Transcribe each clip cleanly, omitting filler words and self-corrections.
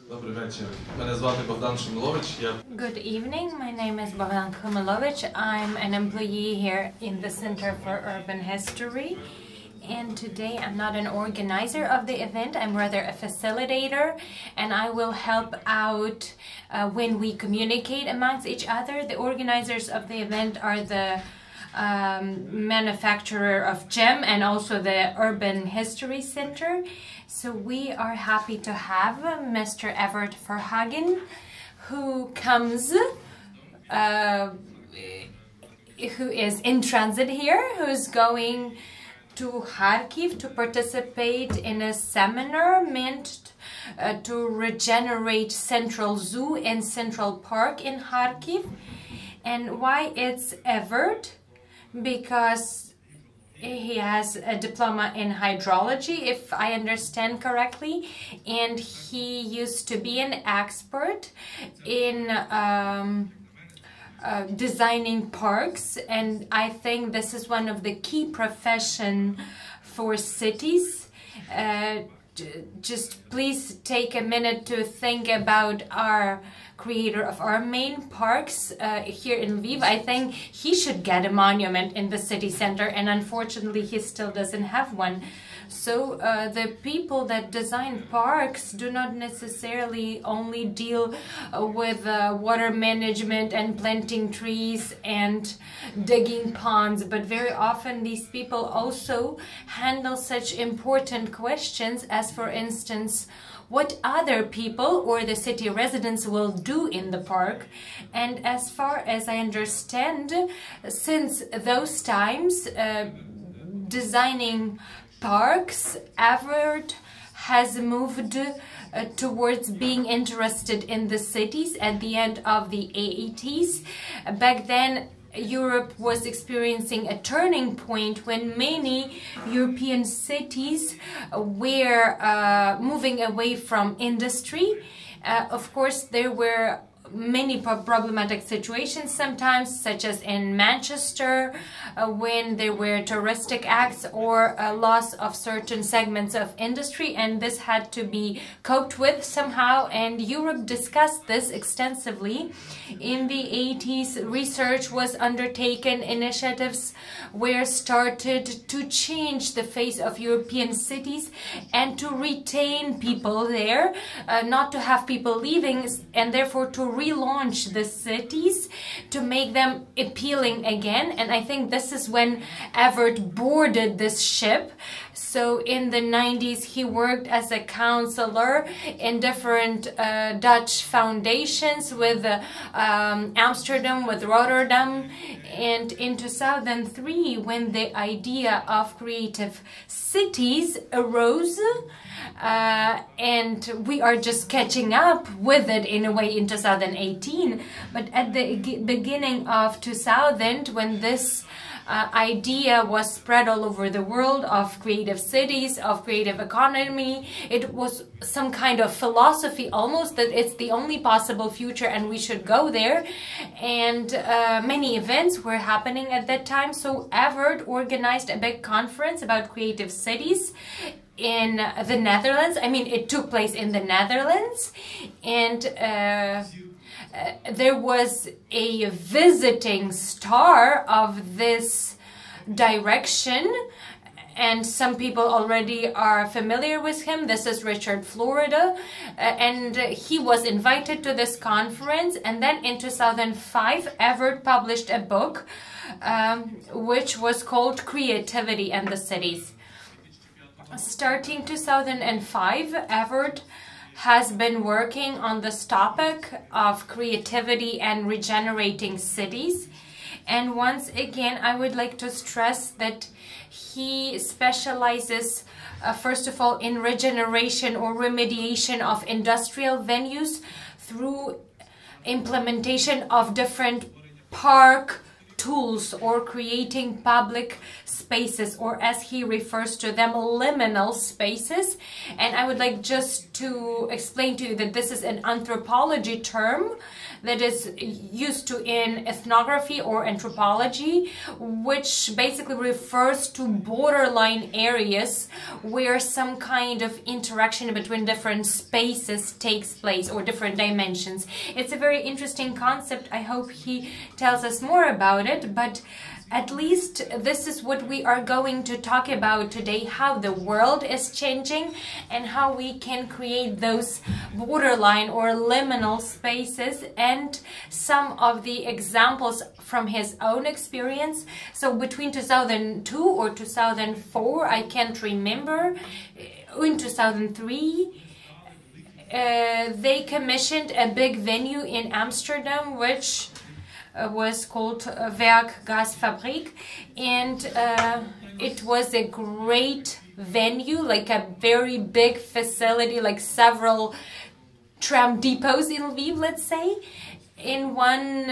Добрий вечір. Мене звати Богдан Шумилович. Good evening. My name is Bogdan Khumalovic. I'm an employee here in the Center for Urban History. And today I'm not an organizer of the event. I'm rather a facilitator, and I will help out when we communicate amongst each other. The organizers of the event are the manufacturer of GEM and also the Urban History Center. So we are happy to have Mr. Evert Verhagen, who comes, who is in transit here, who's going to Kharkiv to participate in a seminar meant to regenerate Central Zoo and Central Park in Kharkiv. And why it's Evert? Because he has a diploma in hydrology, if I understand correctly, and he used to be an expert in designing parks, and I think this is one of the key profession for cities. Just please take a minute to think about our creator of our main parks here in Lviv. I think he should get a monument in the city center, and unfortunately he still doesn't have one. So the people that design parks do not necessarily only deal with water management and planting trees and digging ponds, but very often these people also handle such important questions as, for instance, what other people or the city residents will do in the park. And as far as I understand, since those times, designing parks, Evert has moved towards being interested in the cities at the end of the 80s. Back then, Europe was experiencing a turning point when many European cities were moving away from industry. Of course, there were many problematic situations sometimes, such as in Manchester, when there were touristic acts or a loss of certain segments of industry, and this had to be coped with somehow, and Europe discussed this extensively. In the 80s, research was undertaken, initiatives were started to change the face of European cities and to retain people there, not to have people leaving, and therefore to relaunch the cities, to make them appealing again. And I think this is when Evert boarded this ship. So in the 90s, he worked as a counselor in different Dutch foundations with Amsterdam, with Rotterdam. And in 2003, when the idea of creative cities arose, and we are just catching up with it in a way in 2018. But at the beginning of 2000, when this idea was spread all over the world of creative cities, of creative economy, it was some kind of philosophy almost that it's the only possible future and we should go there. And many events were happening at that time. So Evert organized a big conference about creative cities in the Netherlands. I mean, it took place in the Netherlands, and there was a visiting star of this direction, and some people already are familiar with him. This is Richard Florida, and he was invited to this conference. And then in 2005, Evert published a book which was called Creativity and the Cities. Starting 2005, Evert has been working on this topic of creativity and regenerating cities. And once again, I would like to stress that he specializes, first of all, in regeneration or remediation of industrial venues through implementation of different park tools or creating public spaces, or as he refers to them, liminal spaces. And I would like just to explain to you that this is an anthropology term that is used to in ethnography or anthropology, which basically refers to borderline areas where some kind of interaction between different spaces takes place, or different dimensions. It's a very interesting concept. I hope he tells us more about it, but at least this is what we are going to talk about today, how the world is changing and how we can create those borderline or liminal spaces, and some of the examples from his own experience. So between 2002 or 2004, I can't remember, in 2003, they commissioned a big venue in Amsterdam, which was called Werkgasfabrik, and it was a great venue, like a very big facility, like several tram depots in Lviv, let's say, in one,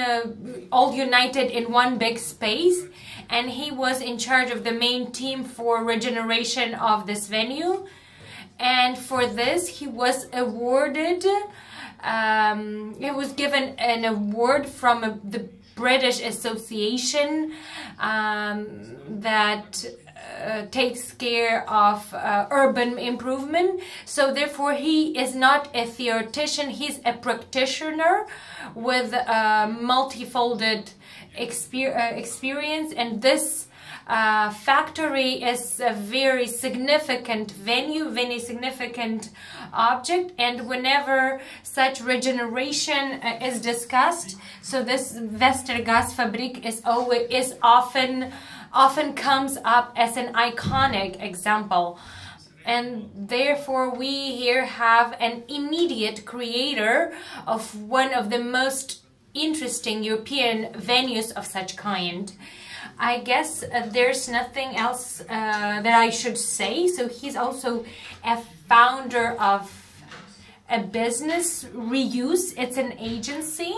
all united in one big space. And he was in charge of the main team for regeneration of this venue, and for this he was awarded. He was given an award from the British Association that takes care of urban improvement. So therefore he is not a theoretician, he's a practitioner with multifolded experience, and this factory is a very significant venue, very significant object, and whenever such regeneration is discussed, so this Westergasfabrik is often comes up as an iconic example. And therefore we here have an immediate creator of one of the most interesting European venues of such kind. I guess there's nothing else that I should say. So he's also a founder of a business, Reuse. It's an agency.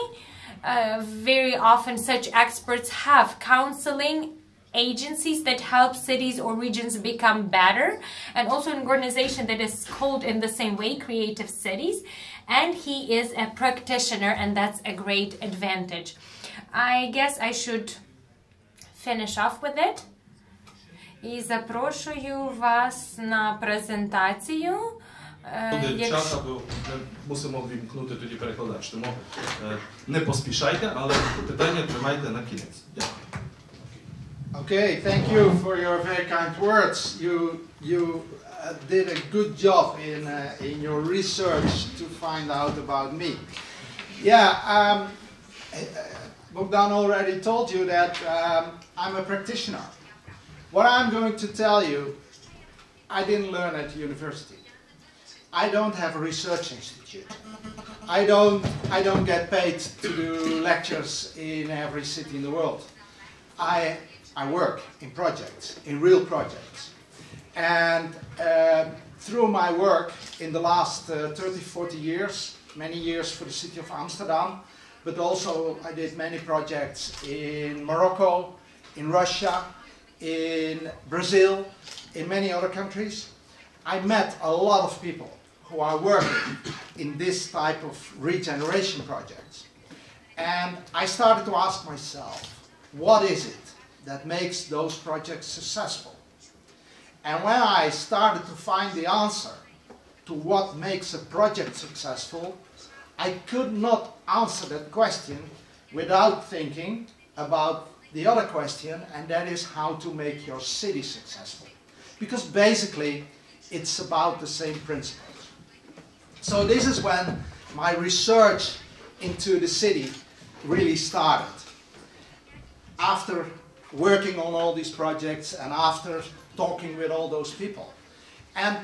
Very often such experts have counseling agencies that help cities or regions become better, and also an organization that is called in the same way Creative Cities, and he is a practitioner, and that's a great advantage. I guess I should finish off with it. І запрошую вас на презентацію. Буде час, або ми мусимо вімкнути тоді перекладач, тому не поспішайте, але питання тримайте на кінець. Дякую. Okay, thank you for your very kind words. You did a good job in your research to find out about me. Yeah, Bogdan already told you that I'm a practitioner. What I'm going to tell you, I didn't learn at university. I don't have a research institute. I don't get paid to do lectures in every city in the world. I work in projects, in real projects. And through my work in the last 30, 40 years, many years for the city of Amsterdam, but also I did many projects in Morocco, in Russia, in Brazil, in many other countries. I met a lot of people who are working in this type of regeneration projects. And I started to ask myself, what is it that makes those projects successful? And when I started to find the answer to what makes a project successful, I could not answer that question without thinking about the other question, and that is how to make your city successful. Because basically, it's about the same principles. So this is when my research into the city really started. After working on all these projects and after talking with all those people. And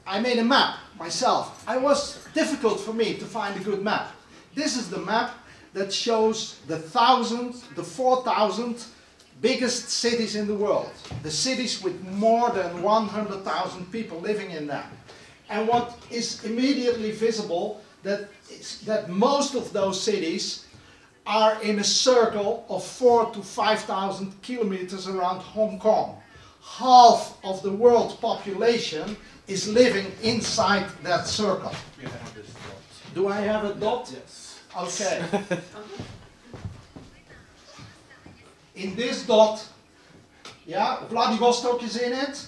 I made a map myself. It was difficult for me to find a good map. This is the map that shows the 4,000 biggest cities in the world. The cities with more than 100,000 people living in them. And what is immediately visible is that most of those cities are in a circle of 4,000 to 5,000 kilometers around Hong Kong. Half of the world population is living inside that circle. You have this dot. Do I have a dot? Yes. Okay. In this dot, yeah, Vladivostok is in it,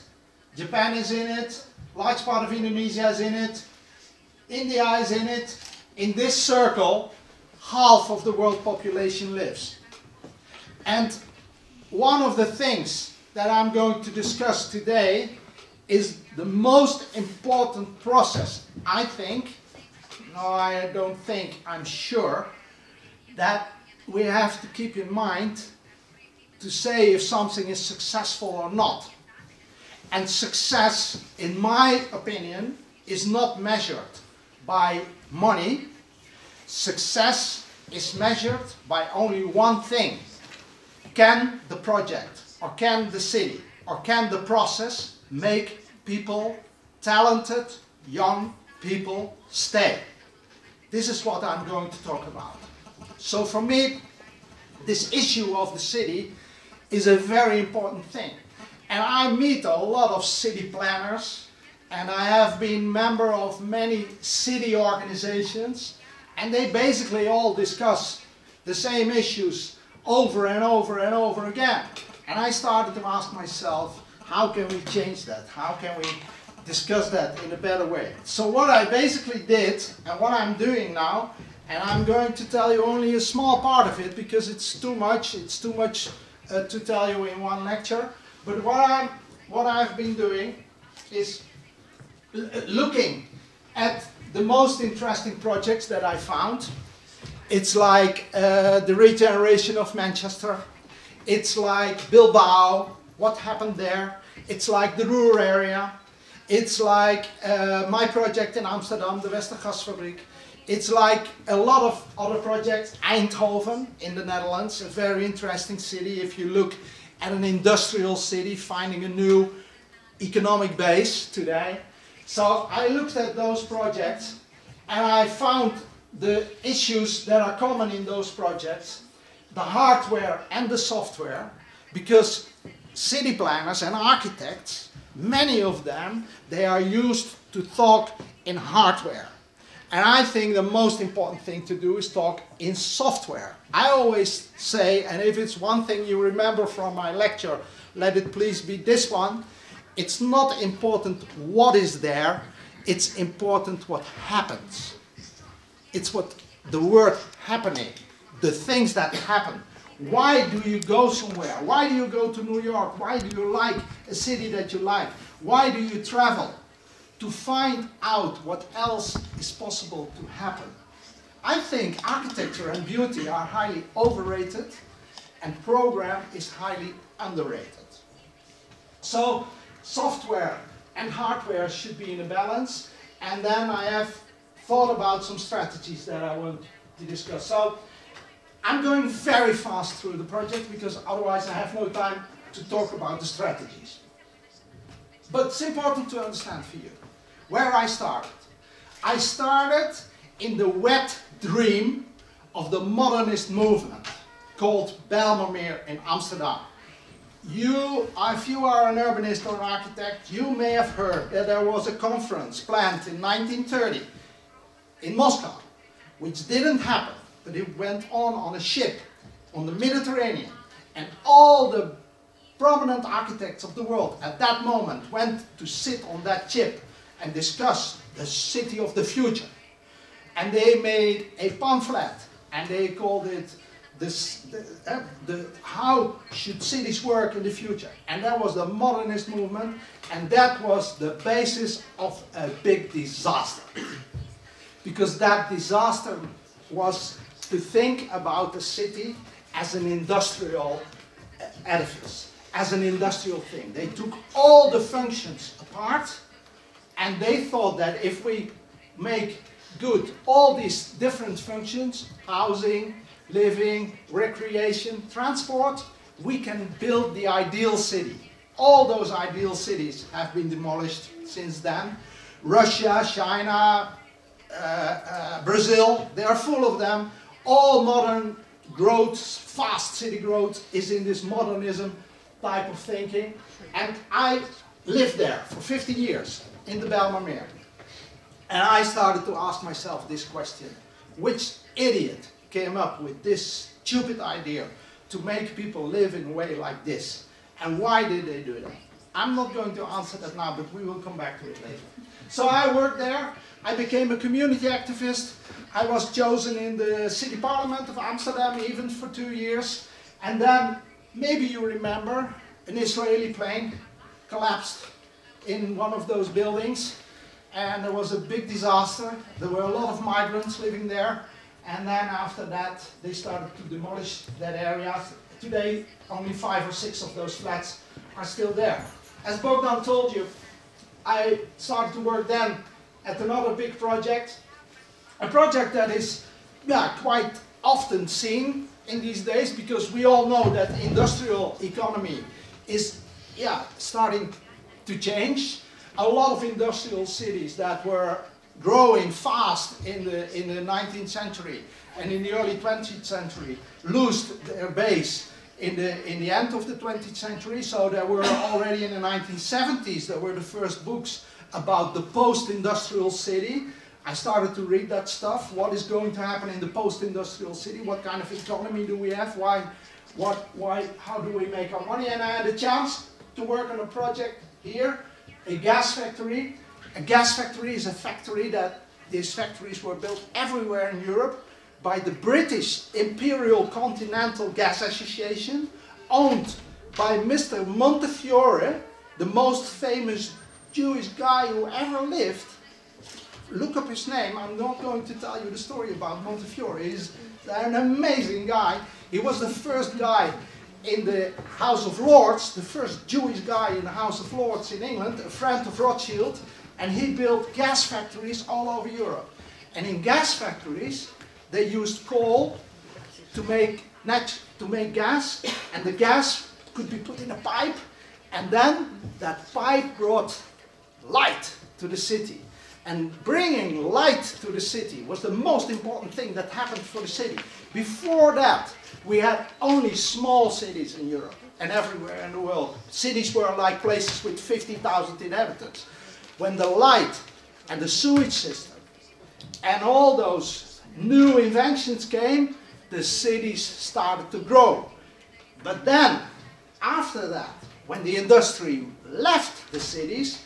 Japan is in it, large part of Indonesia is in it, India is in it. In this circle, half of the world population lives. And one of the things that I'm going to discuss today is the most important process, I think, no, I don't think, I'm sure, that we have to keep in mind to say if something is successful or not. And success, in my opinion, is not measured by money. Success is measured by only one thing. Can the project, or can the city, or can the process make people, talented, young people, stay? This is what I'm going to talk about. So for me, this issue of the city is a very important thing. And I meet a lot of city planners, and I have been member of many city organizations, and they basically all discuss the same issues over and over and over again. And I started to ask myself, how can we change that? How can we discuss that in a better way? So what I basically did, and what I'm doing now, and I'm going to tell you only a small part of it because it's too much to tell you in one lecture. But what I've been doing is looking at the most interesting projects that I found. It's like the regeneration of Manchester. It's like Bilbao, what happened there. It's like the rural area. It's like my project in Amsterdam, the Westergasfabriek. It's like a lot of other projects. Eindhoven in the Netherlands, a very interesting city. If you look at an industrial city, finding a new economic base today. So I looked at those projects and I found the issues that are common in those projects, the hardware and the software, because city planners and architects, many of them, they are used to talk in hardware. And I think the most important thing to do is talk in software. I always say, and if it's one thing you remember from my lecture, let it please be this one. It's not important what is there, it's important what happens. It's what the word happening, the things that happen. Why do you go somewhere? Why do you go to New York? Why do you like a city that you like? Why do you travel? To find out what else is possible to happen. I think architecture and beauty are highly overrated and program is highly underrated. So software and hardware should be in a balance, and then I have thought about some strategies that I want to discuss. So I'm going very fast through the project because otherwise I have no time to talk about the strategies. But it's important to understand for you where I started. I started in the wet dream of the modernist movement called Bijlmermeer in Amsterdam. If you are an urbanist or an architect, you may have heard that there was a conference planned in 1930 in Moscow, which didn't happen, but it went on a ship on the Mediterranean, and all the prominent architects of the world at that moment went to sit on that ship and discuss the city of the future. And they made a pamphlet and they called it how should cities work in the future. And that was the modernist movement, and that was the basis of a big disaster. Because that disaster was to think about the city as an industrial edifice, as an industrial thing. They took all the functions apart, and they thought that if we make good all these different functions, housing, living, recreation, transport, we can build the ideal city. All those ideal cities have been demolished since then. Russia, China, Brazil, they are full of them. All modern growth, fast city growth is in this modernism type of thinking. And I lived there for 50 years in the Bijlmermeer. And I started to ask myself this question: which idiot came up with this stupid idea to make people live in a way like this? And why did they do that? I'm not going to answer that now, but we will come back to it later. So I worked there. I became a community activist. I was chosen in the city parliament of Amsterdam even for 2 years. And then, maybe you remember, an Israeli plane collapsed in one of those buildings. And there was a big disaster. There were a lot of migrants living there. And then after that, they started to demolish that area. Today, only 5 or 6 of those flats are still there. As Bogdan told you, I started to work then at another big project. A project that is quite often seen in these days, because we all know that the industrial economy is starting to change. A lot of industrial cities that were growing fast in the 19th century and in the early 20th century lost their base in the end of the 20th century. So there were already in the 1970s, there were the first books about the post-industrial city. I started to read that stuff. What is going to happen in the post-industrial city? What kind of economy do we have? How do we make our money? And I had a chance to work on a project here, a gas factory. A gas factory is a factory that these factories were built everywhere in Europe by the British Imperial Continental Gas Association, owned by Mr. Montefiore, the most famous Jewish guy who ever lived. Look up his name. I'm not going to tell you the story about Montefiore. He's an amazing guy. He was the first guy in the House of Lords, the first Jewish guy in the House of Lords in England, a friend of Rothschild, and he built gas factories all over Europe. And in gas factories, they used coal to make gas, and the gas could be put in a pipe, and then that pipe brought light to the city. And bringing light to the city was the most important thing that happened for the city. Before that, we had only small cities in Europe and everywhere in the world. Cities were like places with 50,000 inhabitants. When the light and the sewage system and all those new inventions came, the cities started to grow. But then, after that, when the industry left the cities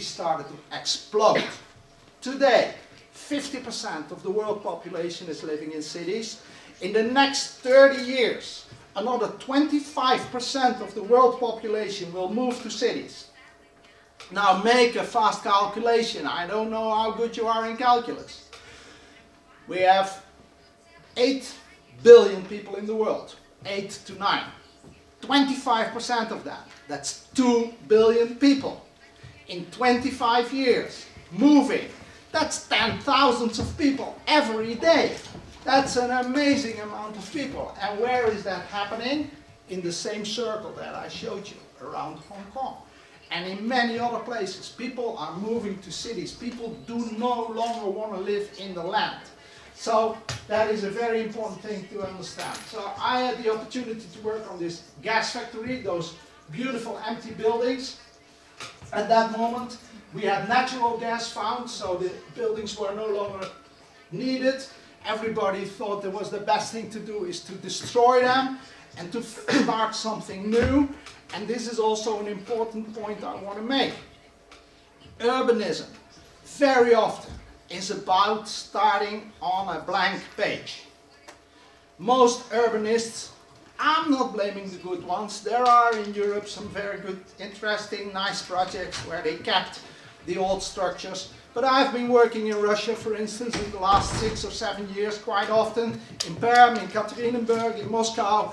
started to explode. Today, 50% of the world population is living in cities. In the next 30 years, another 25% of the world population will move to cities. Now make a fast calculation. I don't know how good you are in calculus. We have 8 billion people in the world, 8 to 9. 25% of that, that's 2 billion people. In 25 years, moving, that's 10,000 of people every day. That's an amazing amount of people. And where is that happening? In the same circle that I showed you, around Hong Kong. And in many other places, people are moving to cities. People do no longer want to live in the land. So that is a very important thing to understand. So I had the opportunity to work on this gas factory, those beautiful empty buildings. At that moment, we had natural gas found, so the buildings were no longer needed. Everybody thought that was the best thing to do is to destroy them and to start something new. And this is also an important point I want to make. Urbanism, very often, is about starting on a blank page. Most urbanists, I'm not blaming the good ones. There are in Europe some very good, interesting, nice projects where they kept the old structures. But I've been working in Russia, for instance, in the last 6 or 7 years, quite often, in Perm, in Ekaterinburg, in Moscow.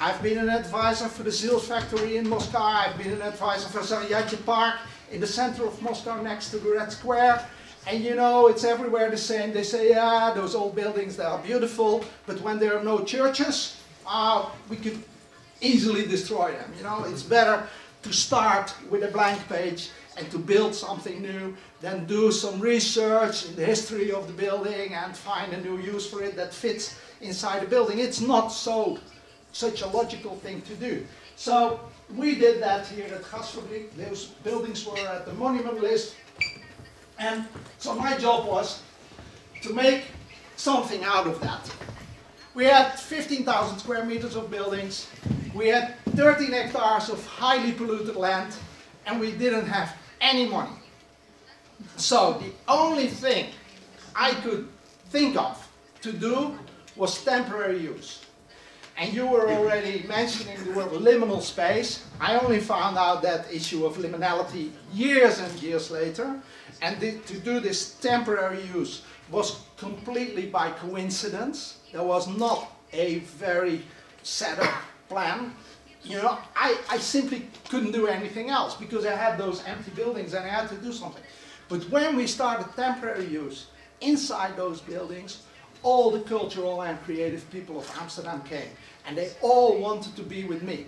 I've been an advisor for the Zil factory in Moscow. I've been an advisor for Zaryadye Park in the center of Moscow next to the Red Square. And you know, it's everywhere the same. They say, yeah, those old buildings, they are beautiful, but when there are no churches, we could easily destroy them. You know, it's better to start with a blank page and to build something new than do some research in the history of the building and find a new use for it that fits inside the building. It's not such a logical thing to do. So we did that here at Gasfabriek. Those buildings were at the monument list. And so my job was to make something out of that. We had 15,000 square meters of buildings, we had 13 hectares of highly polluted land, and we didn't have any money. So the only thing I could think of to do was temporary use. And you were already mentioning the word liminal space. I only found out that issue of liminality years and years later. And to do this temporary use was completely by coincidence. There was not a very set up plan. You know, I simply couldn't do anything else because I had those empty buildings and I had to do something. But when we started temporary use, inside those buildings, all the cultural and creative people of Amsterdam came. And they all wanted to be with me.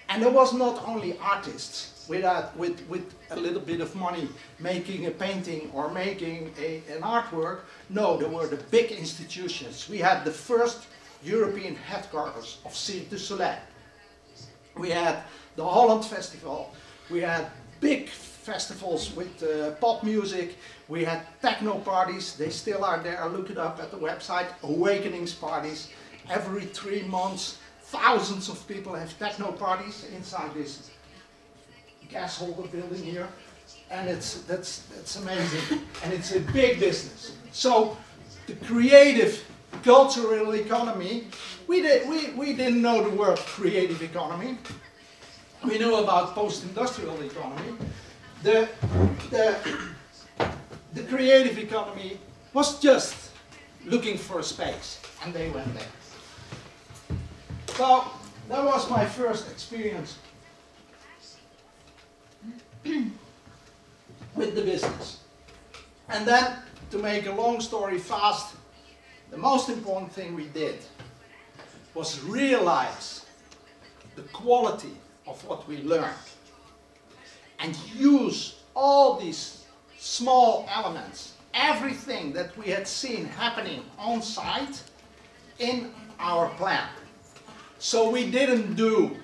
And there was not only artists with a little bit of money making a painting or making an artwork. No, there were the big institutions. We had the first European headquarters of Cirque du Soleil. We had the Holland Festival. We had big festivals with pop music. We had techno parties. They still are there. Look it up at the website. Awakenings parties. Every 3 months, thousands of people have techno parties inside this gas holder building here. And that's amazing. And it's a big business. So the creative cultural economy, we didn't know the word creative economy. We knew about post-industrial economy. The creative economy was just looking for a space, and they went there. So that was my first experience with the business. And then, to make a long story fast, the most important thing we did was realize the quality of what we learned and use all these small elements, everything that we had seen happening on site, in our plan. So we didn't do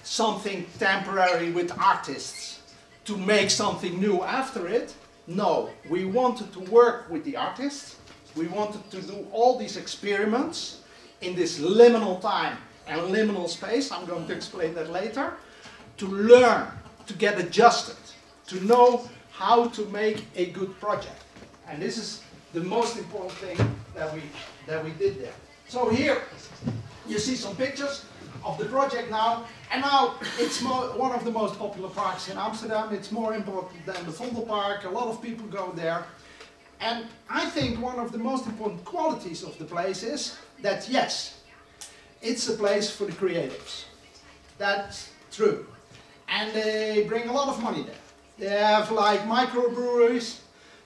something temporary with artists to make something new after it. No, we wanted to work with the artists. We wanted to do all these experiments in this liminal time and liminal space. I'm going to explain that later. To learn, to get adjusted, to know how to make a good project. And this is the most important thing that we did there. So here you see some pictures of the project now. And now it's one of the most popular parks in Amsterdam. It's more important than the Vondelpark. A lot of people go there. And I think one of the most important qualities of the place is that, yes, it's a place for the creatives. That's true. And they bring a lot of money there. They have like microbreweries.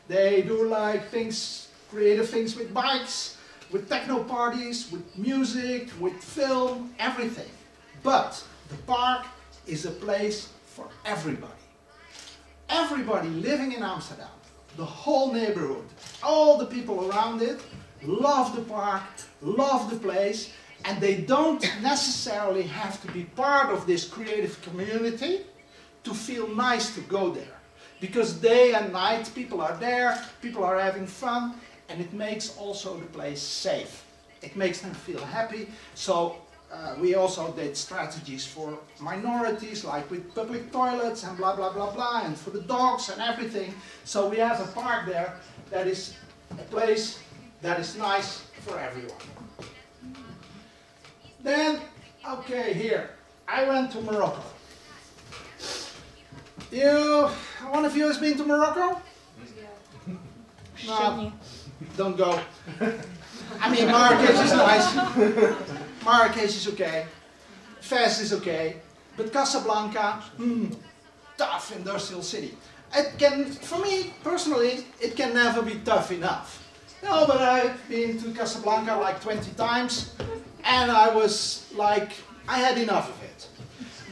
They do like things, creative things with bikes, with techno parties, with music, with film, everything. But the park is a place for everybody. Everybody living in Amsterdam, the whole neighborhood, all the people around it, love the park, love the place, and they don't necessarily have to be part of this creative community to feel nice to go there. Because day and night people are there, people are having fun, and it makes also the place safe. It makes them feel happy. So we also did strategies for minorities, like with public toilets and blah, blah, blah, blah, and for the dogs and everything. So we have a park there that is a place that is nice for everyone. Then, okay, here, I went to Morocco. One of you has been to Morocco? Yeah. No, don't go. I mean, Marrakesh is nice. Marrakesh is okay. Fez is okay. But Casablanca, tough industrial city. It can, for me personally, it can never be tough enough. No, but I've been to Casablanca like 20 times. And I was like, I had enough of it.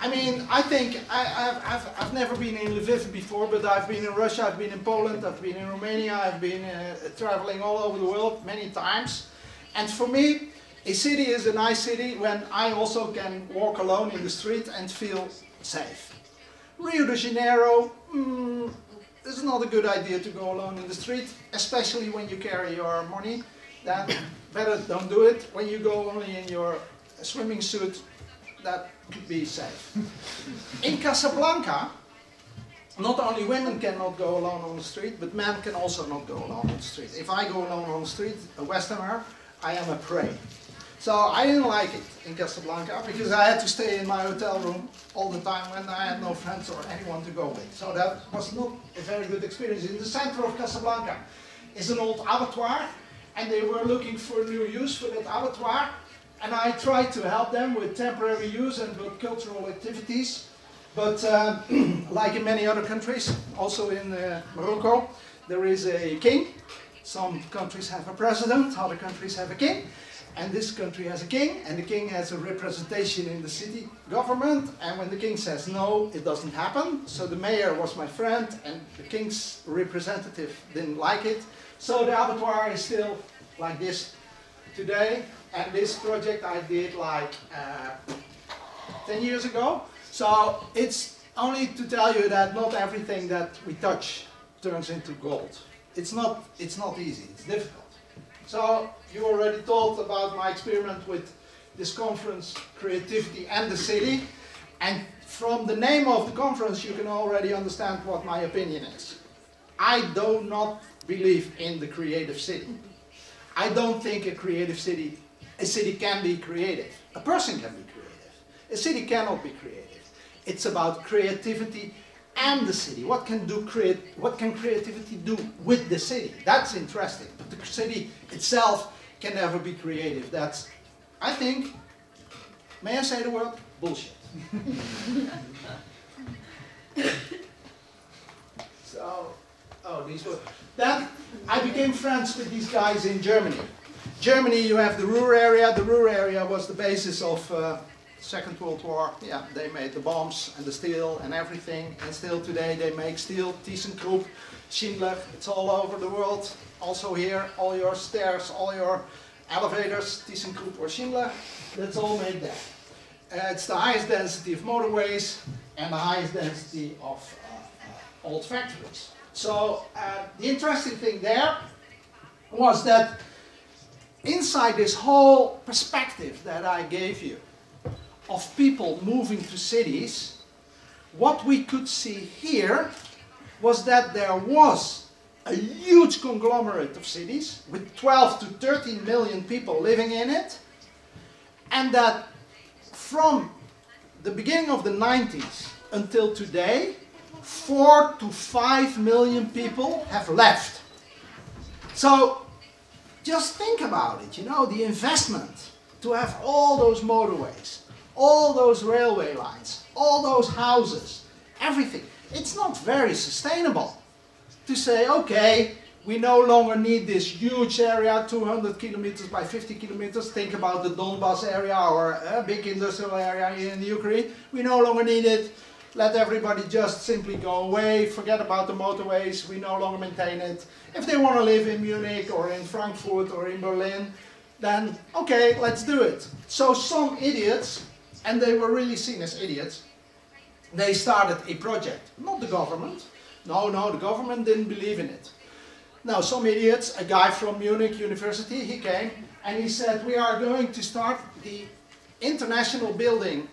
I mean, I think I've never been in Lviv before, but I've been in Russia, I've been in Poland, I've been in Romania, I've been traveling all over the world many times. And for me, a city is a nice city when I also can walk alone in the street and feel safe. Rio de Janeiro, it's not a good idea to go alone in the street, especially when you carry your money. then better don't do it. When you go only in your swimming suit, that could be safe. In Casablanca, not only women cannot go alone on the street, but men can also not go alone on the street. If I go alone on the street, a Westerner, I am a prey. So I didn't like it in Casablanca because I had to stay in my hotel room all the time when I had no friends or anyone to go with. So that was not a very good experience. In the center of Casablanca is an old abattoir, and they were looking for new use for that abattoir. And I tried to help them with temporary use and with cultural activities. But like in many other countries, also in Morocco, there is a king. Some countries have a president, other countries have a king. And this country has a king, and the king has a representation in the city government. And when the king says no, it doesn't happen. So the mayor was my friend, and the king's representative didn't like it. So the abattoir is still like this today. And this project I did like 10 years ago. So it's only to tell you that not everything that we touch turns into gold. It's not easy, it's difficult. So you already told about my experiment with this conference, Creativity and the City. And from the name of the conference, you can already understand what my opinion is. I do not believe in the creative city. I don't think a city can be creative. A person can be creative. A city cannot be creative. It's about creativity and the city. What can creativity do with the city? That's interesting. But the city itself can never be creative. That's, I think, may I say the word? Bullshit. So, these were. Then I became friends with these guys in Germany. Germany, you have the Ruhr area. The Ruhr area was the basis of Second World War. Yeah, they made the bombs and the steel and everything. And still today they make steel. ThyssenKrupp, Schindler. It's all over the world. Also here, all your stairs, all your elevators, ThyssenKrupp or Schindler. That's all made there. It's the highest density of motorways and the highest density of old factories. So the interesting thing there was that inside this whole perspective that I gave you of people moving to cities, what we could see here was that there was a huge conglomerate of cities with 12 to 13 million people living in it, and that from the beginning of the 90s until today, 4 to 5 million people have left. So just think about it, you know, the investment to have all those motorways, all those railway lines, all those houses, everything. It's not very sustainable to say, okay, we no longer need this huge area, 200 kilometers by 50 kilometers. Think about the Donbass area or a big industrial area here in the Ukraine. We no longer need it. Let everybody just simply go away, forget about the motorways, we no longer maintain it. If they want to live in Munich or in Frankfurt or in Berlin, then okay, let's do it. So some idiots, and they were really seen as idiots, they started a project. Not the government. No, the government didn't believe in it. Now some idiots, a guy from Munich University, he came and he said, we are going to start the International Building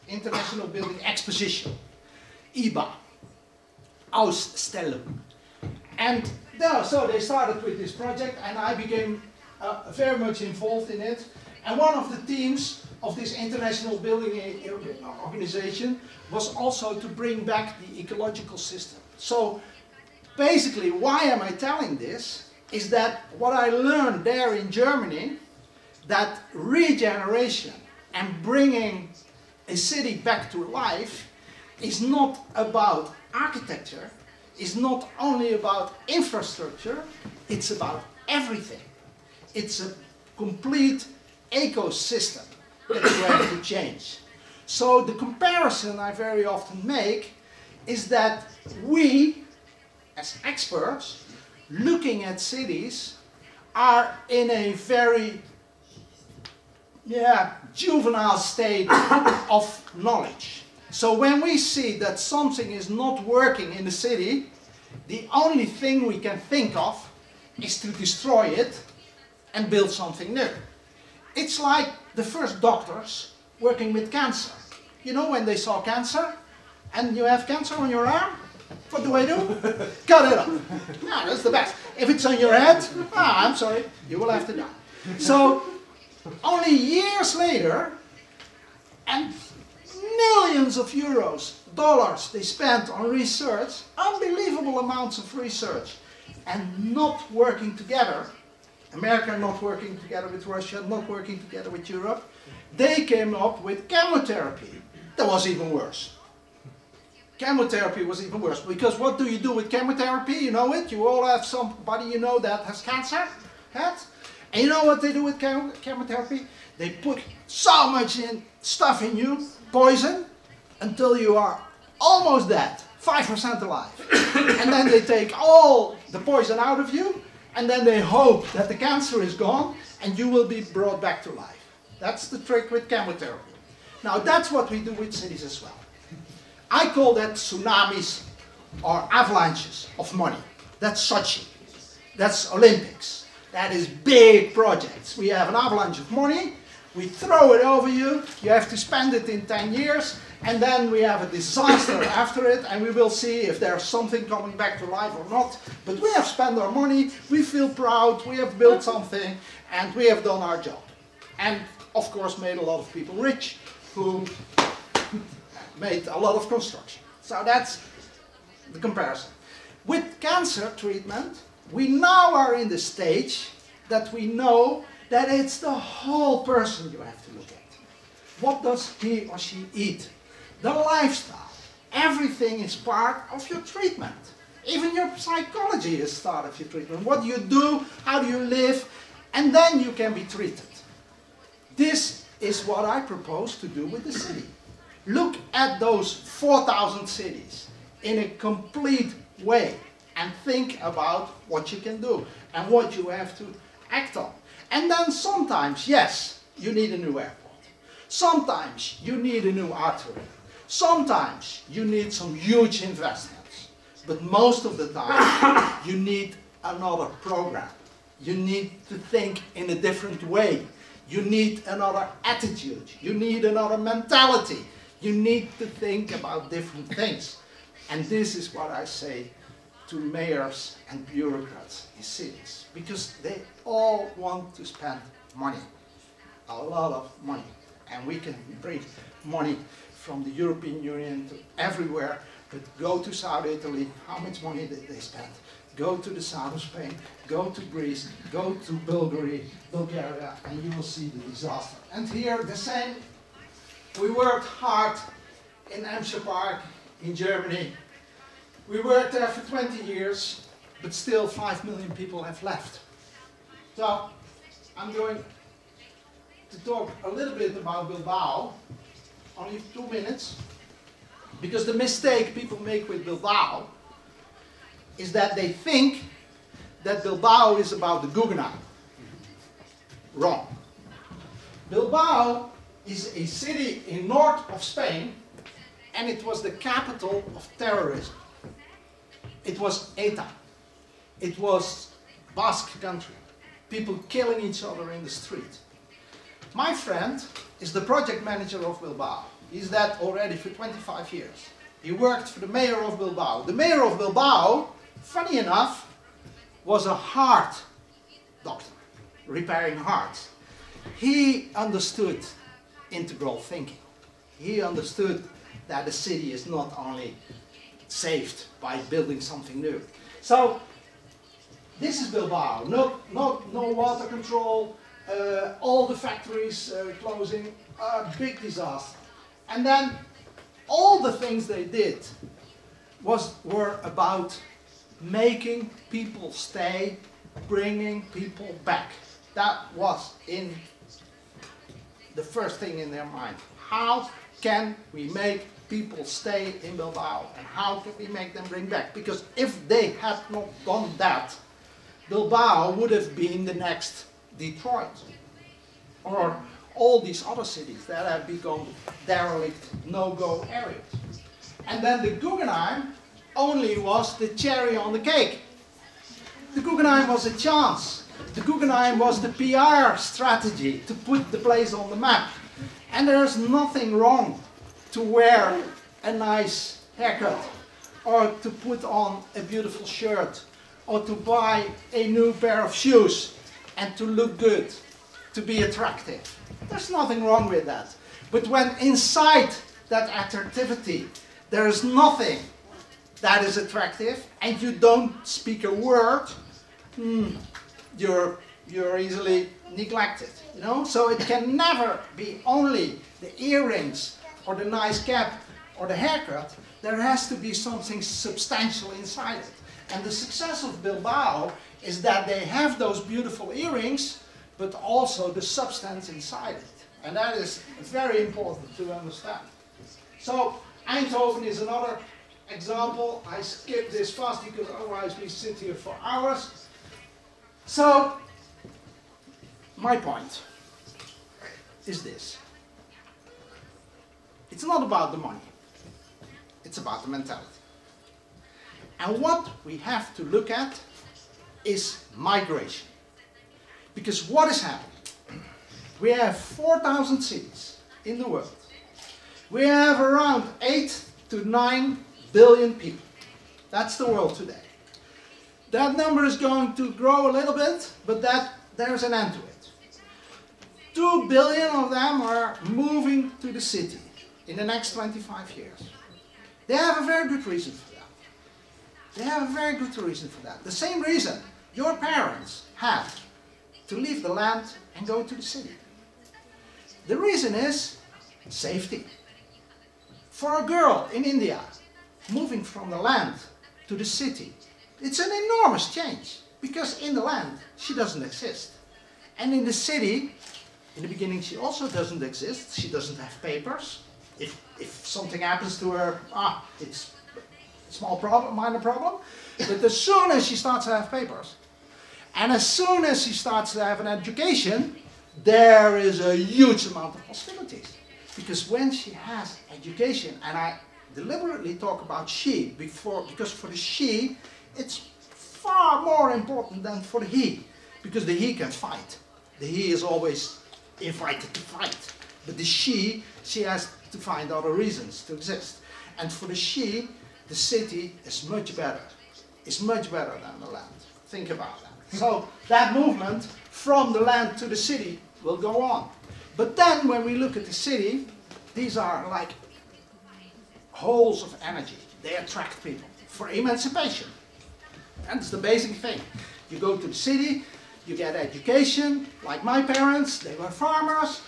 International Building Exposition, IBA, Ausstellung. And so they started with this project and I became very much involved in it. And one of the teams of this International Building Organization was also to bring back the ecological system. So basically, why am I telling this? Is that what I learned there in Germany, that regeneration and bringing a city back to life is not about architecture, is not only about infrastructure, it's about everything. It's a complete ecosystem that you have to change. So the comparison I very often make is that we, as experts, looking at cities, are in a very juvenile state of knowledge. So when we see that something is not working in the city, the only thing we can think of is to destroy it and build something new. It's like the first doctors working with cancer. You know, when they saw cancer and you have cancer on your arm, what do I do? Cut it off. No, that's the best. If it's on your head, I'm sorry, you will have to die. So, only years later, and millions of euros, dollars they spent on research, unbelievable amounts of research, and not working together, America not working together with Russia, not working together with Europe, they came up with chemotherapy. That was even worse. Chemotherapy was even worse, because what do you do with chemotherapy? You know it? You all have somebody you know that has cancer, and you know what they do with chemotherapy? They put so much stuff in you, poison, until you are almost dead, 5% alive. And then they take all the poison out of you, and then they hope that the cancer is gone, and you will be brought back to life. That's the trick with chemotherapy. Now that's what we do with cities as well. I call that tsunamis or avalanches of money. That's Sochi. That's Olympics. That is big projects. We have an avalanche of money, we throw it over you, you have to spend it in 10 years, and then we have a disaster after it, and we will see if there's something coming back to life or not. But we have spent our money, we feel proud, we have built something, and we have done our job. And of course made a lot of people rich, who made a lot of construction. So that's the comparison. With cancer treatment, we now are in the stage that we know that it's the whole person you have to look at. What does he or she eat? The lifestyle. Everything is part of your treatment. Even your psychology is part of your treatment. What do you do? How do you live? And then you can be treated. This is what I propose to do with the city. Look at those 4,000 cities in a complete way and think about what you can do and what you have to act on. And then sometimes, yes, you need a new airport. Sometimes you need a new artery. Sometimes you need some huge investments. But most of the time, you need another program. You need to think in a different way. You need another attitude. You need another mentality. You need to think about different things. And this is what I say to mayors and bureaucrats in cities. Because they all want to spend money. A lot of money. And we can bring money from the European Union to everywhere. But go to South Italy, how much money did they spend? Go to the south of Spain, go to Greece, go to Bulgaria, and you will see the disaster. And here the same. We worked hard in Amsterdam Park in Germany. We worked there for 20 years, but still 5 million people have left. So I'm going to talk a little bit about Bilbao, only 2 minutes, because the mistake people make with Bilbao is that they think that Bilbao is about the Guggenheim. Wrong. Bilbao is a city in north of Spain, and it was the capital of terrorism. It was ETA. It was Basque country. People killing each other in the street. My friend is the project manager of Bilbao. He's that already for 25 years. He worked for the mayor of Bilbao. The mayor of Bilbao, funny enough, was a heart doctor, repairing hearts. He understood integral thinking. He understood that the city is not only saved by building something new. So, this is Bilbao. No water control, all the factories closing, a big disaster. And then all the things they did were about making people stay, bringing people back. That was in the first thing in their mind. How can we make people stay in Bilbao, and how can we make them bring back? Because if they had not done that, Bilbao would have been the next Detroit, or all these other cities that have become derelict, no-go areas. And then the Guggenheim only was the cherry on the cake. The Guggenheim was a chance. The Guggenheim was the PR strategy to put the place on the map. And there's nothing wrong to wear a nice haircut, or to put on a beautiful shirt, or to buy a new pair of shoes and to look good, to be attractive. There's nothing wrong with that. But when inside that attractivity there is nothing that is attractive and you don't speak a word, you're easily neglected, you know? So it can never be only the earrings or the nice cap or the haircut. There has to be something substantial inside it. And the success of Bilbao is that they have those beautiful earrings, but also the substance inside it. And that is very important to understand. So Eindhoven is another example. I skip this fast because otherwise we sit here for hours. So my point is this. It's not about the money. It's about the mentality. And what we have to look at is migration. Because what is happening? We have 4,000 cities in the world. We have around 8 to 9 billion people. That's the world today. That number is going to grow a little bit, but there's an end to it. 2 billion of them are moving to the city in the next 25 years. They have a very good reason for that. They have a very good reason for that. The same reason your parents had to leave the land and go to the city. The reason is safety. For a girl in India moving from the land to the city, it's an enormous change, because in the land she doesn't exist. And in the city, in the beginning she also doesn't exist. She doesn't have papers. If something happens to her, it's a small problem, minor problem. But as soon as she starts to have papers, and as soon as she starts to have an education, there is a huge amount of possibilities. Because when she has education, and I deliberately talk about she because for the she, it's far more important than for the he. Because the he can fight. The he is always invited to fight. But the she has to find other reasons to exist. And for the she, the city is much better. It's much better than the land. Think about that. So that movement from the land to the city will go on. But then when we look at the city, these are like holes of energy. They attract people for emancipation. And it's the basic thing. You go to the city, you get education, like my parents, they were farmers.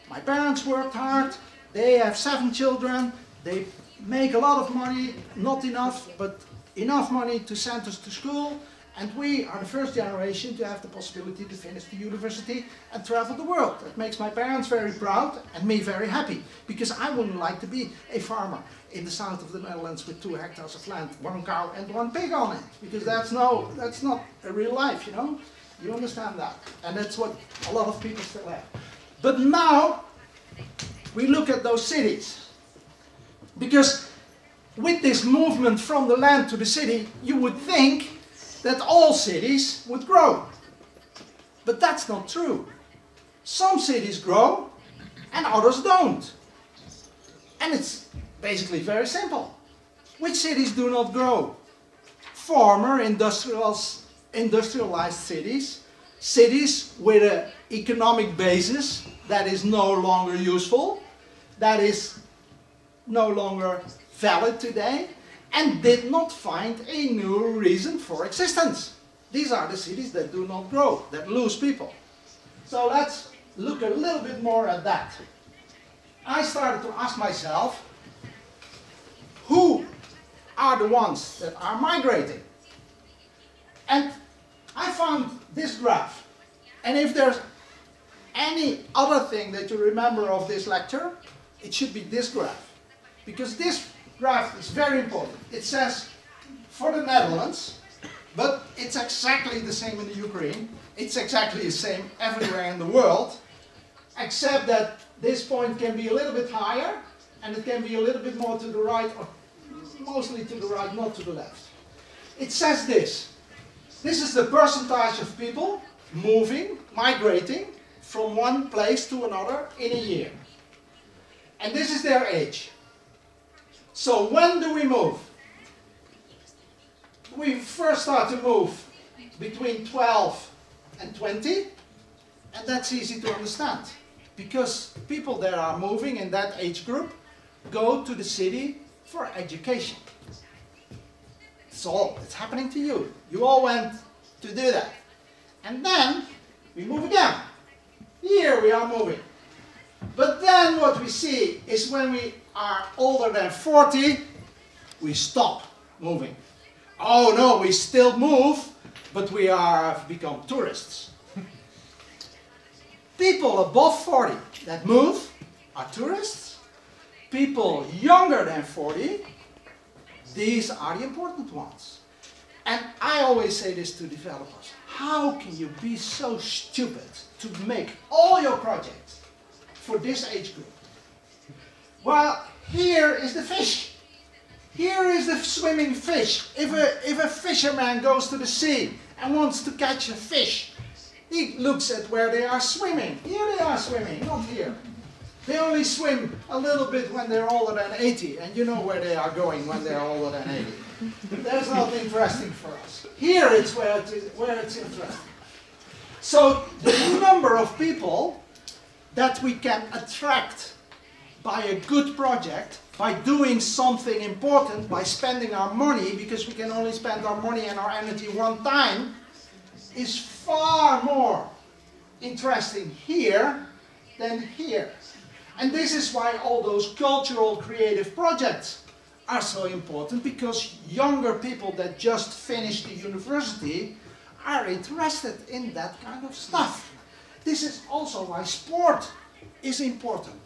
My parents worked hard, they have 7 children, they make a lot of money, not enough, but enough money to send us to school. And we are the first generation to have the possibility to finish the university and travel the world. That makes my parents very proud and me very happy, because I wouldn't like to be a farmer in the south of the Netherlands with 2 hectares of land, 1 cow and 1 pig on it, because that's not a real life, you know? You understand that? And that's what a lot of people still have. But now we look at those cities, because with this movement from the land to the city, you would think that all cities would grow. But that's not true. Some cities grow and others don't. And it's basically very simple. Which cities do not grow? Former industrialized cities, cities with an economic basis that is no longer useful, that is no longer valid today, and did not find a new reason for existence. These are the cities that do not grow, that lose people. So let's look a little bit more at that. I started to ask myself, who are the ones that are migrating? And I found this graph. And if there's any other thing that you remember of this lecture, it should be this graph. Because this graph is very important. It says for the Netherlands, but it's exactly the same in the Ukraine. It's exactly the same everywhere in the world, except that this point can be a little bit higher, and it can be a little bit more to the right or mostly to the right, not to the left. It says this. This is the percentage of people moving, migrating from one place to another in a year. And this is their age. So when do we move? We first start to move between 12 and 20, and that's easy to understand. Because people that are moving in that age group go to the city for education. It's all, it's happening to you. You all went to do that. And then we move again. Here we are moving. But then what we see is when we are older than 40, we stop moving. Oh no, we still move, but we have become tourists. People above 40 that move are tourists. People younger than 40, these are the important ones. And I always say this to developers. How can you be so stupid to make all your projects for this age group? Well, here is the fish. Here is the swimming fish. If a fisherman goes to the sea and wants to catch a fish, he looks at where they are swimming. Here they are swimming, not here. They only swim a little bit when they're older than 80, and you know where they are going when they're older than 80. That's not interesting for us. Here it's where it's interesting. So the number of people that we can attract by a good project, by doing something important, by spending our money, because we can only spend our money and our energy one time, is far more interesting here than here. And this is why all those cultural creative projects are so important, because younger people that just finished the university are interested in that kind of stuff. This is also why sport is important.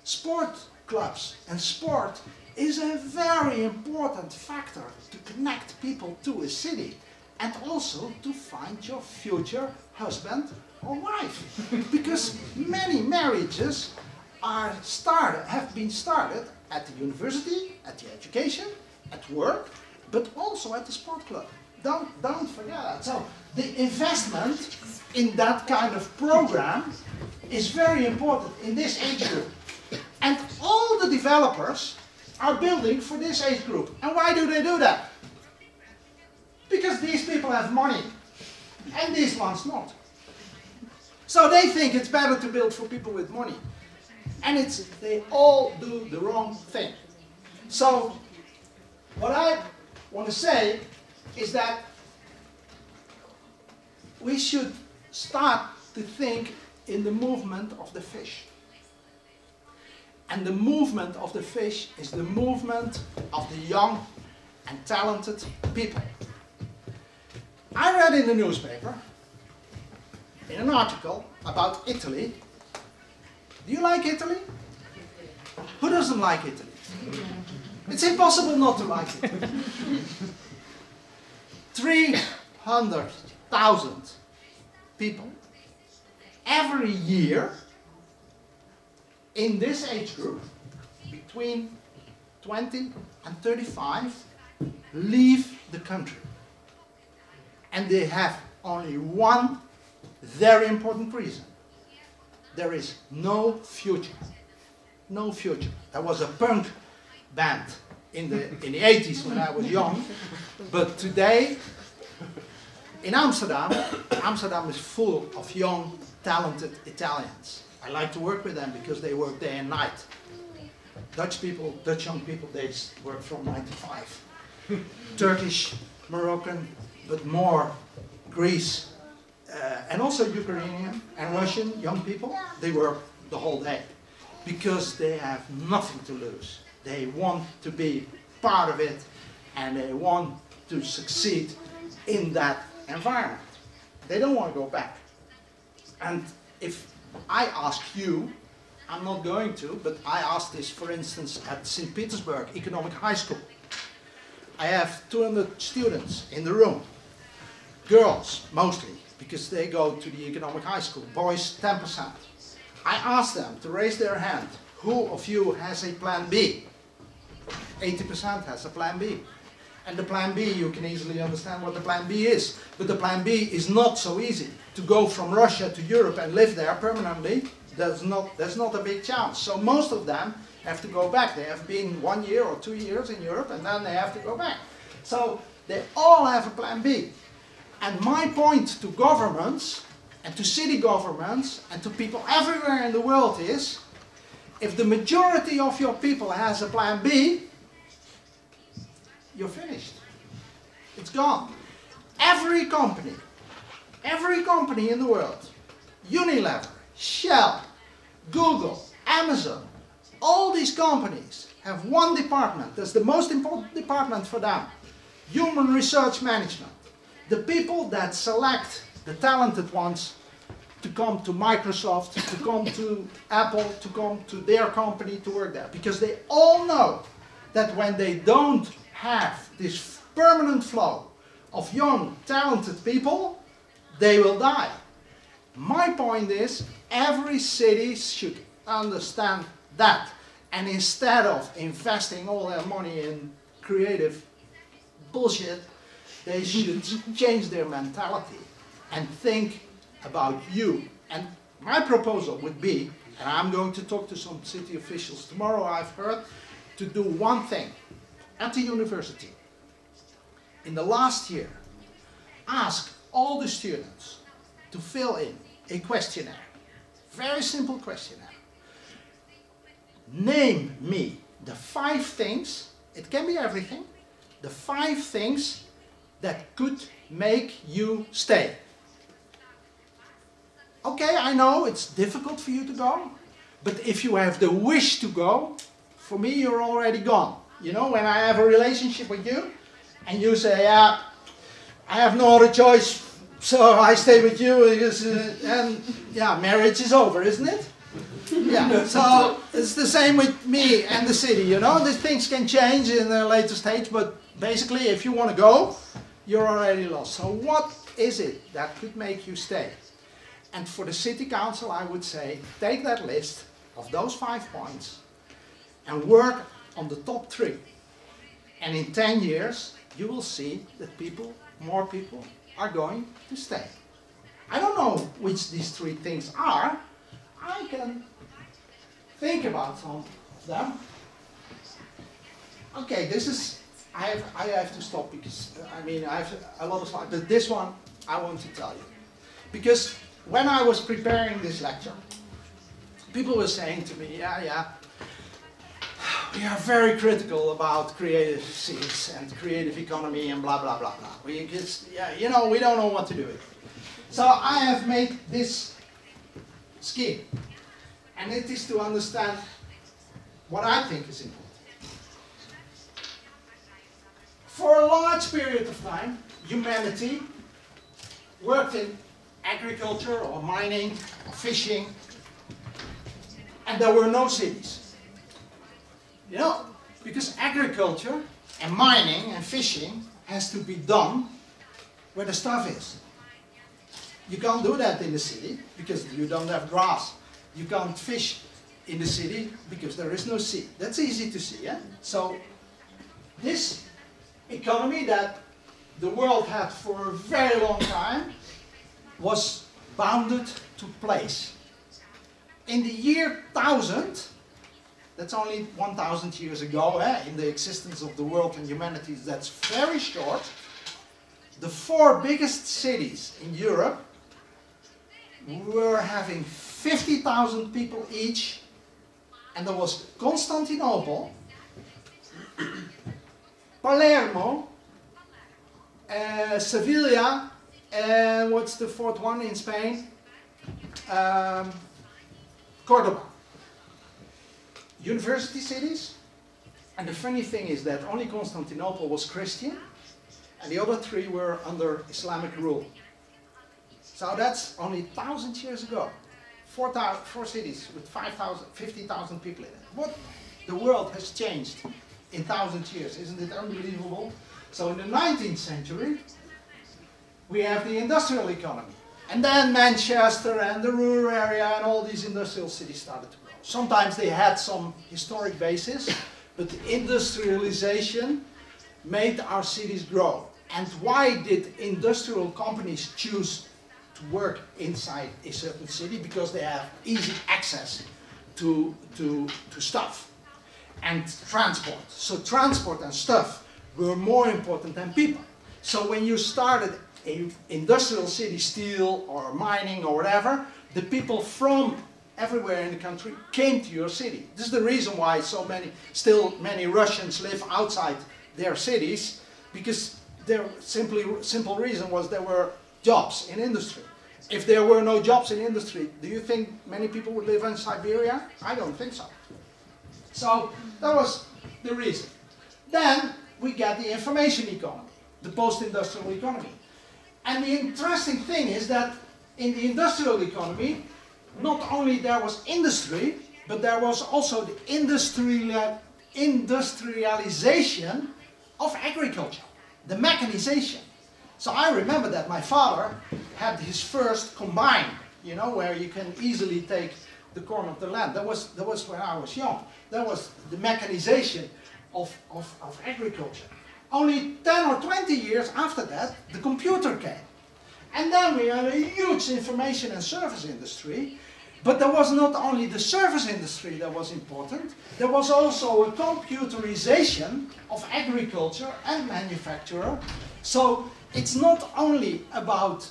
Sport clubs and sport is a very important factor to connect people to a city and also to find your future husband or wife. Because many marriages have been started at the university, at the education, at work, but also at the sport club. Don't forget that. So the investment in that kind of program is very important in this age group. And all the developers are building for this age group. And why do they do that? Because these people have money and these ones not. So they think it's better to build for people with money. And they all do the wrong thing. So what I want to say is that we should start to think in the movement of the fish. And the movement of the fish is the movement of the young and talented people. I read in the newspaper, in an article about Italy. Do you like Italy? Who doesn't like Italy? It's impossible not to like it. 300,000 people every year in this age group, between 20 and 35, leave the country. And they have only one very important reason. There is no future. No future. There was a punk band in the 80s when I was young, but today in Amsterdam is full of young, talented Italians. I like to work with them because they work day and night. Dutch young people, they work from 9 to 5. Turkish, Moroccan, but more Greece, and also Ukrainian and Russian young people, they work the whole day because they have nothing to lose. They want to be part of it and they want to succeed in that environment. They don't want to go back. And if I ask you, I'm not going to, but I asked this, for instance, at St. Petersburg Economic High School. I have 200 students in the room, girls mostly, because they go to the Economic High School, boys 10%. I asked them to raise their hand, who of you has a plan B? 80% has a plan B. And the plan B, you can easily understand what the plan B is. But the plan B is not so easy. To go from Russia to Europe and live there permanently, there's not a big chance. So most of them have to go back. They have been 1 year or 2 years in Europe and then they have to go back. So they all have a plan B. And my point to governments and to city governments and to people everywhere in the world is, if the majority of your people has a plan B, you're finished. It's gone. Every company in the world, Unilever, Shell, Google, Amazon, all these companies have one department. That's the most important department for them. Human research management. The people that select the talented ones to come to Microsoft, to come to Apple, to come to their company to work there. Because they all know that when they don't have this permanent flow of young, talented people, they will die. My point is, every city should understand that. And instead of investing all their money in creative bullshit, they should change their mentality and think about you. And my proposal would be, and I'm going to talk to some city officials tomorrow, I've heard, to do one thing. At the university, in the last year, ask all the students to fill in a questionnaire. Very simple questionnaire. Name me the 5 things, it can be everything, the 5 things that could make you stay. Okay, I know it's difficult for you to go, but if you have the wish to go, for me you're already gone. You know, when I have a relationship with you, and you say, yeah, I have no other choice, so I stay with you, because, and yeah, marriage is over, isn't it? Yeah, so it's the same with me and the city, you know, these things can change in a later stage, but basically if you want to go, you're already lost. So what is it that could make you stay? And for the city council, I would say, take that list of those 5 points and work on the top 3. And in 10 years, you will see that more people are going to stay. I don't know which these 3 things are. I can think about some of them. Okay, this is, I have to stop because, I mean, I have a lot of slides, but this one I want to tell you. Because when I was preparing this lecture, people were saying to me, yeah, we are very critical about creative cities and creative economy and blah, blah, blah, blah. We just, yeah, you know, we don't know what to do with it. So I have made this scheme. And it is to understand what I think is important. For a large period of time, humanity worked in agriculture or mining or fishing, and there were no cities. You know, because agriculture and mining and fishing has to be done where the stuff is. You can't do that in the city because you don't have grass. You can't fish in the city because there is no sea. That's easy to see, yeah? So this economy that the world had for a very long time was bounded to place. In the year 1000, that's only 1,000 years ago, in the existence of the world and humanity, that's very short. The 4 biggest cities in Europe were having 50,000 people each, and there was Constantinople, Palermo, Sevilla, and what's the 4th one in Spain? Cordoba. University cities, and the funny thing is that only Constantinople was Christian, and the other 3 were under Islamic rule. So that's only 1,000 years ago. 4 cities with 50,000 people in it. What the world has changed in 1,000 years, isn't it unbelievable? So in the 19th century, we have the industrial economy. And then Manchester and the rural area and all these industrial cities started to grow. Sometimes they had some historic basis, but industrialization made our cities grow. And why did industrial companies choose to work inside a certain city? Because they have easy access to stuff and transport. So transport and stuff were more important than people. So when you started an industrial city, steel or mining or whatever, the people from everywhere in the country came to your city. This is the reason why still many Russians live outside their cities, because their simple reason was there were jobs in industry. If there were no jobs in industry, do you think many people would live in Siberia? I don't think so. So that was the reason. Then we get the information economy, the post-industrial economy. And the interesting thing is that in the industrial economy, not only there was industry, but there was also the industrialization of agriculture, the mechanization. So I remember that my father had his first combine, you know, where you can easily take the corn of the land. That was when I was young. That was the mechanization of agriculture. Only 10 or 20 years after that, the computer came. And then we had a huge information and service industry. But there was not only the service industry that was important, there was also a computerization of agriculture and manufacture. So it's not only about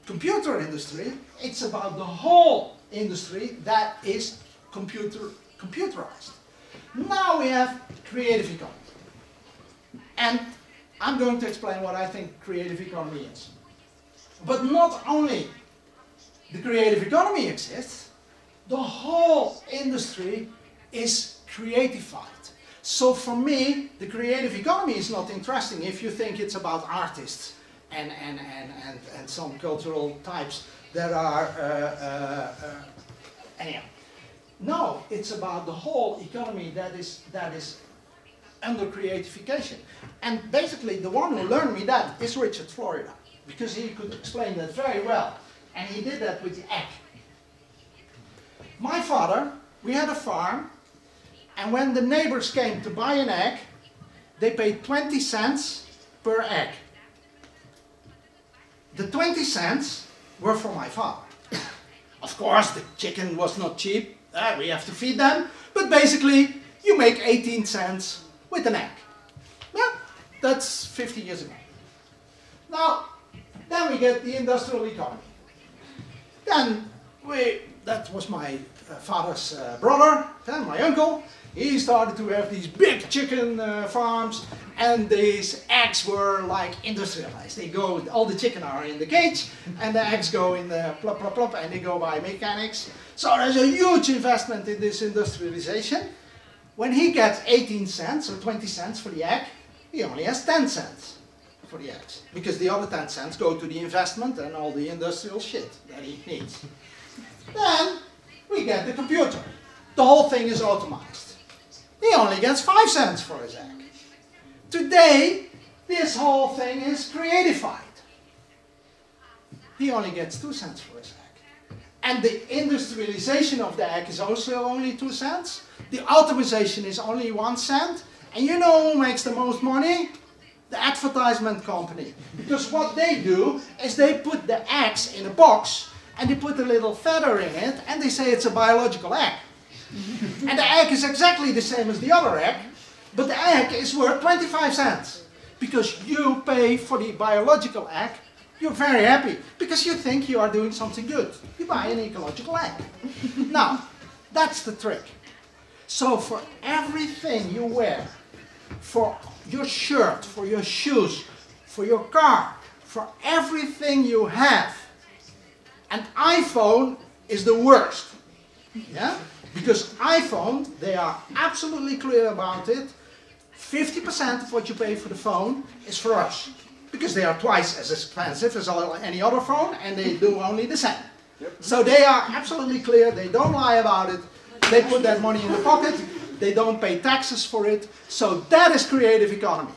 computer industry, it's about the whole industry that is computerized. Now we have creative economy. And I'm going to explain what I think creative economy is. But not only the creative economy exists, the whole industry is creatified. So for me, the creative economy is not interesting if you think it's about artists and some cultural types that are anyhow. No, it's about the whole economy that is under creatification. And basically the one who learned me that is Richard Florida, because he could explain that very well. And he did that with the egg. My father, we had a farm, and when the neighbors came to buy an egg, they paid 20 cents per egg. The 20 cents were for my father. Of course, the chicken was not cheap, we have to feed them, but basically, you make 18 cents with an egg. Yeah, that's 50 years ago. Now, then we get the industrial economy. Then that was my father's brother, my uncle. He started to have these big chicken farms, and these eggs were like industrialized. They go, all the chicken are in the cage, and the eggs go in the plop, plop, plop, and they go by mechanics. So there's a huge investment in this industrialization. When he gets 18 cents or 20 cents for the egg, he only has 10 cents. For the eggs, because the other 10 cents go to the investment and all the industrial shit that he needs. Then we get the computer. The whole thing is automated. He only gets 5 cents for his egg. Today, this whole thing is creatified. He only gets 2 cents for his egg. And the industrialization of the egg is also only 2 cents. The automation is only 1 cent. And you know who makes the most money? The advertisement company. Because what they do is they put the eggs in a box and they put a little feather in it and they say it's a biological egg. And the egg is exactly the same as the other egg, but the egg is worth 25 cents. Because you pay for the biological egg, you're very happy because you think you are doing something good. You buy an ecological egg. Now, that's the trick. So for everything you wear, for your shirt, for your shoes, for your car, for everything you have. And iPhone is the worst. Yeah? Because iPhone, they are absolutely clear about it. 50% of what you pay for the phone is for us. Because they are twice as expensive as any other phone and they do only the same. Yep. So they are absolutely clear, they don't lie about it. They put that money in the pocket. They don't pay taxes for it. So that is creative economy.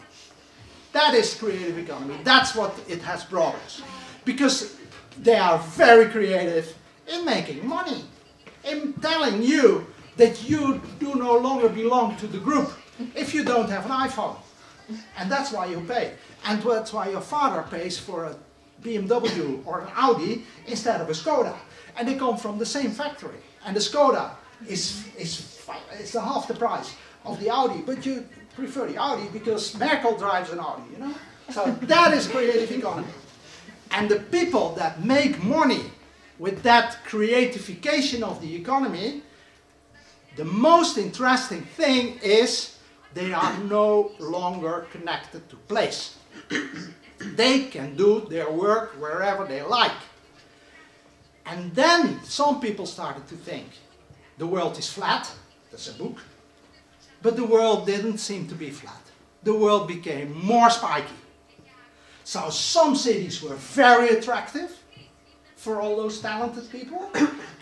That is creative economy. That's what it has brought us. Because they are very creative in making money. In telling you that you do no longer belong to the group if you don't have an iPhone. And that's why you pay. And that's why your father pays for a BMW or an Audi instead of a Skoda. And they come from the same factory. And the Skoda is half the price of the Audi, but you prefer the Audi because Merkel drives an Audi, you know? So that is creative economy. And the people that make money with that creatification of the economy, the most interesting thing is they are no longer connected to place. They can do their work wherever they like. And then some people started to think the world is flat, that's a book, but the world didn't seem to be flat. The world became more spiky. So some cities were very attractive for all those talented people,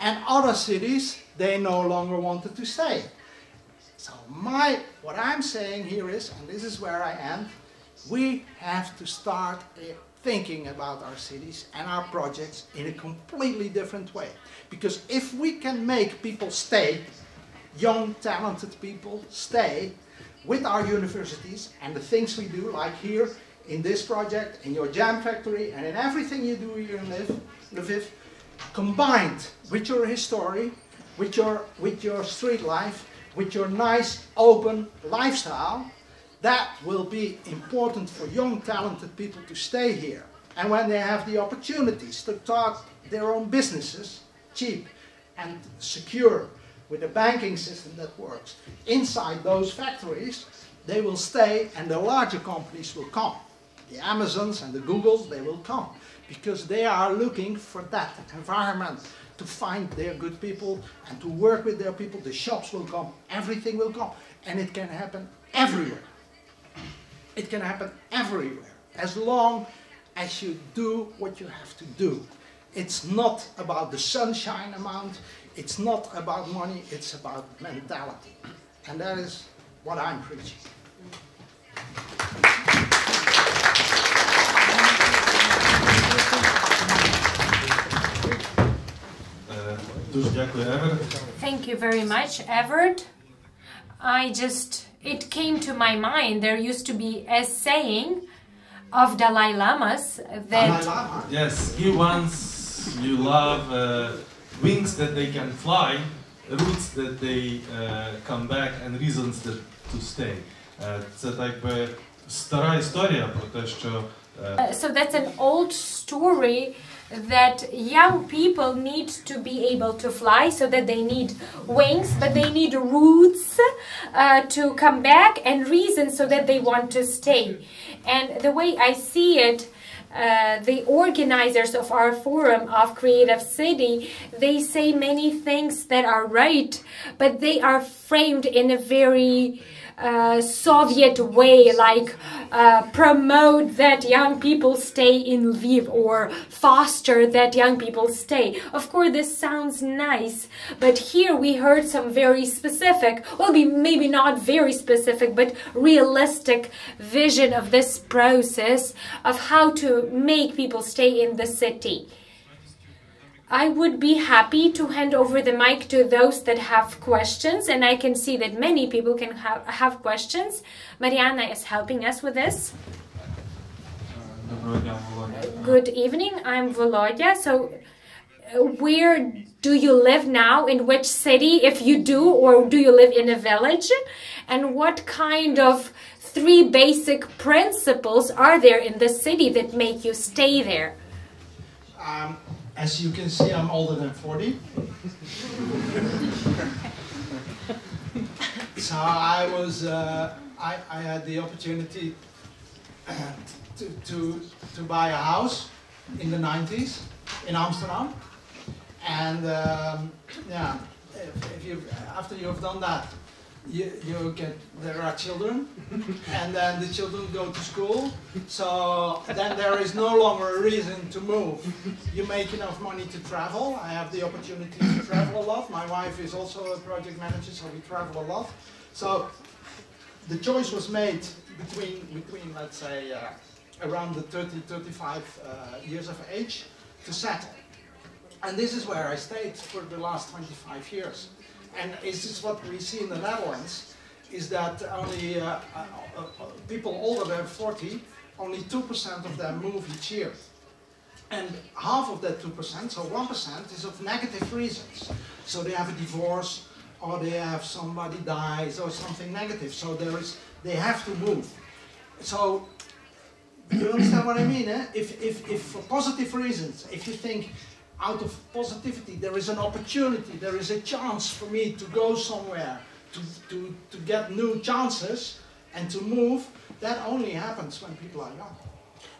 and other cities, they no longer wanted to stay. So what I'm saying here is, and this is where I end, we have to start thinking about our cities and our projects in a completely different way. Because if we can make people stay, young, talented people stay with our universities and the things we do, like here in this project, in your jam factory, and in everything you do here in Lviv, combined with your history, with your street life, with your nice, open lifestyle, that will be important for young, talented people to stay here. And when they have the opportunities to start their own businesses, cheap and secure, with a banking system that works inside those factories, they will stay and the larger companies will come. The Amazons and the Googles, they will come because they are looking for that environment to find their good people and to work with their people. The shops will come, everything will come, and it can happen everywhere. It can happen everywhere, as long as you do what you have to do. It's not about the sunshine amount, it's not about money, it's about mentality. And that is what I'm preaching. Thank you very much, Evert. It came to my mind, there used to be a saying of Dalai Lama's that... Dalai Lama? Yes, he wants, you love wings that they can fly, roots that they come back, and reasons that to stay. Це так би стара історія про те, що... So that's an old story that young people need to be able to fly, so that they need wings, but they need roots to come back, and reasons so that they want to stay. And the way I see it, the organizers of our forum of Creative City, they say many things that are right, but they are framed in a very Soviet way, like promote that young people stay in Lviv or foster that young people stay. Of course, this sounds nice, but here we heard some very specific, well, maybe not very specific, but realistic vision of this process of how to make people stay in the city. I would be happy to hand over the mic to those that have questions, and I can see that many people can have questions. Mariana is helping us with this. Good evening, I'm Volodya. So, where do you live now? In which city, if you do, or do you live in a village? And what kind of 3 basic principles are there in the city that make you stay there? As you can see, I'm older than 40. So I had the opportunity to buy a house in the 90s in Amsterdam. And yeah, after you've done that, there are children, and then the children go to school, so then there is no longer a reason to move. You make enough money to travel. I have the opportunity to travel a lot. My wife is also a project manager, so we travel a lot. So the choice was made between let's say, around the 30-35 years of age to settle. And this is where I stayed for the last 25 years. And this is what we see in the Netherlands, is that only people older than 40, only 2% of them move each year. And half of that 2%, so 1%, is of negative reasons. So they have a divorce, or they have somebody dies, or something negative. So they have to move. So, you understand what I mean? Eh? If for positive reasons, if you think out of positivity there is an opportunity, there is a chance for me to go somewhere, to get new chances and to move, that only happens when people are young.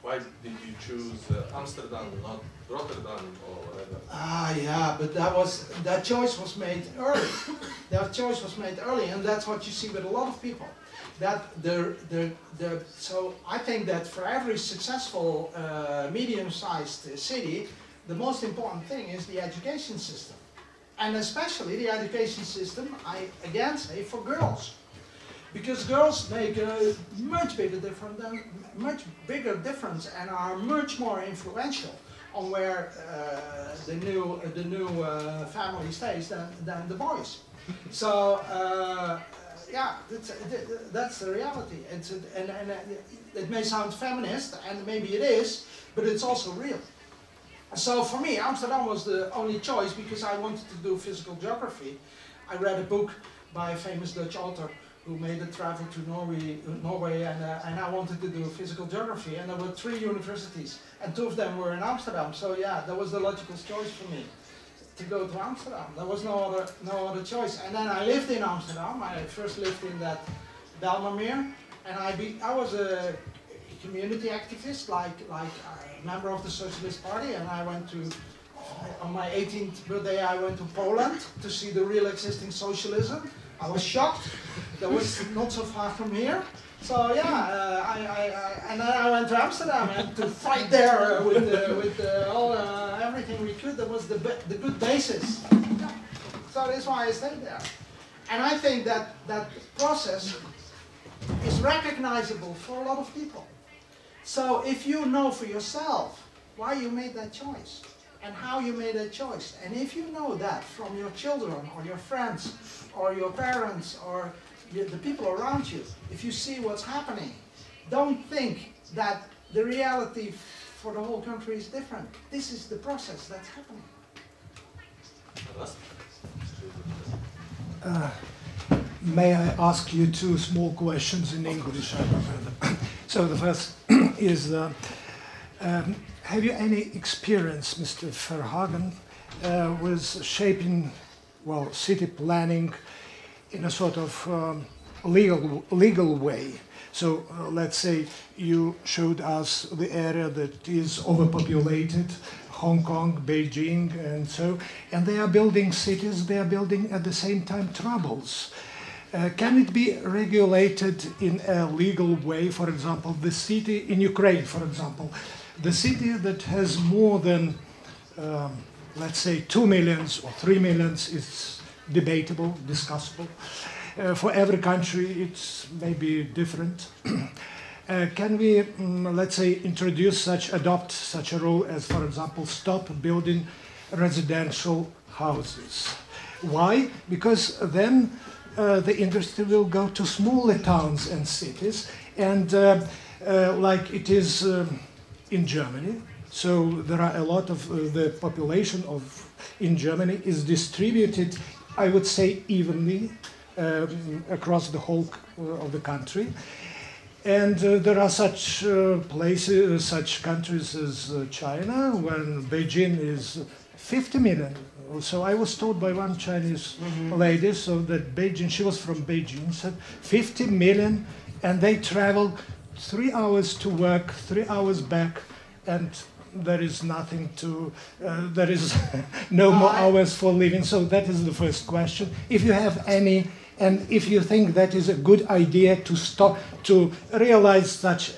Why did you choose Amsterdam, not Rotterdam or whatever? Yeah, but that choice was made early. That choice was made early, and that's what you see with a lot of people. So I think that for every successful medium-sized city, the most important thing is the education system, and especially the education system, I again say, for girls. Because girls make a much bigger difference and are much more influential on where the new family stays than the boys. So yeah, that's the reality. And it may sound feminist, and maybe it is, but it's also real. So for me, Amsterdam was the only choice because I wanted to do physical geography. I read a book by a famous Dutch author who made a travel to Norway, and I wanted to do physical geography, and there were 3 universities, and 2 of them were in Amsterdam. So yeah, that was the logical choice for me, to go to Amsterdam. There was no other choice. And then I lived in Amsterdam. I first lived in that Belmermeer, and I was a community activist, like a member of the Socialist Party, and I went to, on my 18th birthday, I went to Poland to see the real existing socialism. I was shocked. That was not so far from here. So yeah, and then I went to Amsterdam and to fight there with everything we could. That was the good basis. Yeah. So that's why I stayed there. And I think that process is recognizable for a lot of people. So if you know for yourself why you made that choice and how you made that choice, and if you know that from your children or your friends or your parents or the people around you, if you see what's happening, don't think that the reality for the whole country is different. This is the process that's happening. May I ask you 2 small questions in English? So the first is, have you any experience, Mr. Verhagen, with shaping, well, city planning in a sort of legal way? So let's say you showed us the area that is overpopulated, Hong Kong, Beijing, and they are building cities, they are building at the same time troubles. Can it be regulated in a legal way? For example, the city in Ukraine, for example, the city that has more than, let's say, 2 million or 3 million is debatable, discussable. For every country, it's maybe different. Can we, let's say, adopt such a rule as, for example, stop building residential houses? Why? Because then the industry will go to smaller towns and cities, and like it is in Germany. So there are a lot of the population in Germany is distributed, I would say, evenly across the whole of the country. And there are such places, such countries as China, when Beijing is 50 million. So I was told by one Chinese lady, so that Beijing, she was from Beijing, said 50 million, and they travel 3 hours to work, 3 hours back, and there is nothing to, there is no more hours for living. So that is the first question. If you have any, and if you think that is a good idea to stop, to realize such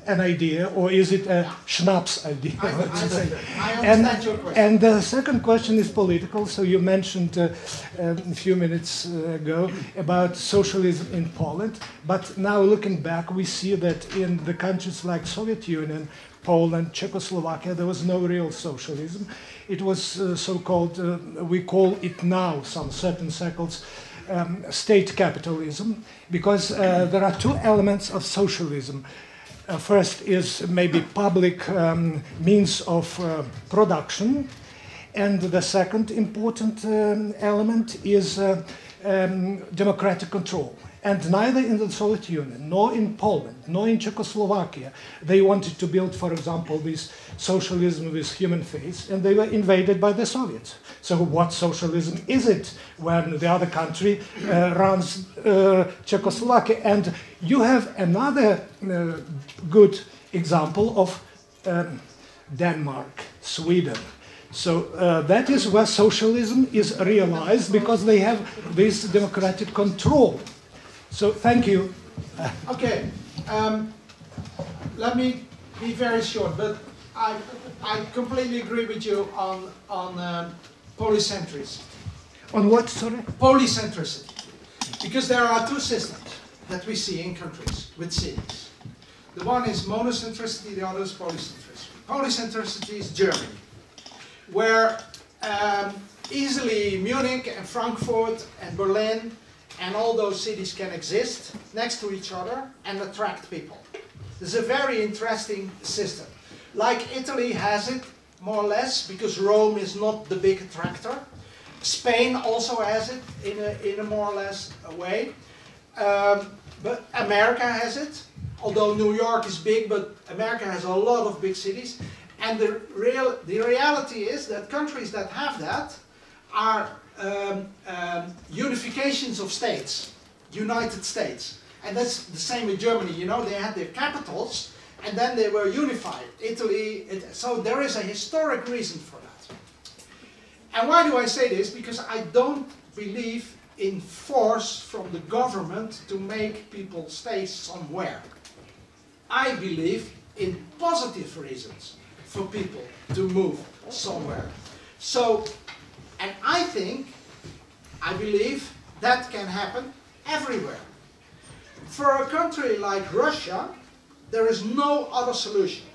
an idea, or is it a schnapps idea? I understand your question. And the second question is political. So you mentioned a few minutes ago about socialism in Poland, but now looking back, we see that in the countries like Soviet Union, Poland, Czechoslovakia, there was no real socialism. It was so-called, we call it now, some certain circles, state capitalism, because there are two elements of socialism. First is maybe public means of production, and the second important element is democratic control. And neither in the Soviet Union, nor in Poland, nor in Czechoslovakia, they wanted to build, for example, this socialism with human face, and they were invaded by the Soviets. So what socialism is it when the other country runs Czechoslovakia? And you have another good example of Denmark, Sweden. So that is where socialism is realized, because they have this democratic control. So thank you. Okay, let me be very short, but I completely agree with you on polycentrism. On what, sorry? Polycentricity. Because there are two systems that we see in countries with cities. The one is monocentricity, the other is polycentricity. Polycentricity is Germany, where easily Munich and Frankfurt and Berlin and all those cities can exist next to each other and attract people. This is a very interesting system. Like Italy has it, more or less, because Rome is not the big attractor. Spain also has it in a more or less way. But America has it, although New York is big, but America has a lot of big cities. And the reality is that countries that have that are unifications of states, United States. And that's the same with Germany, you know, they had their capitals and then they were unified. Italy, so there is a historic reason for that. And why do I say this? Because I don't believe in force from the government to make people stay somewhere. I believe in positive reasons for people to move somewhere. So, and I believe that can happen everywhere. For a country like Russia, there is no other solution.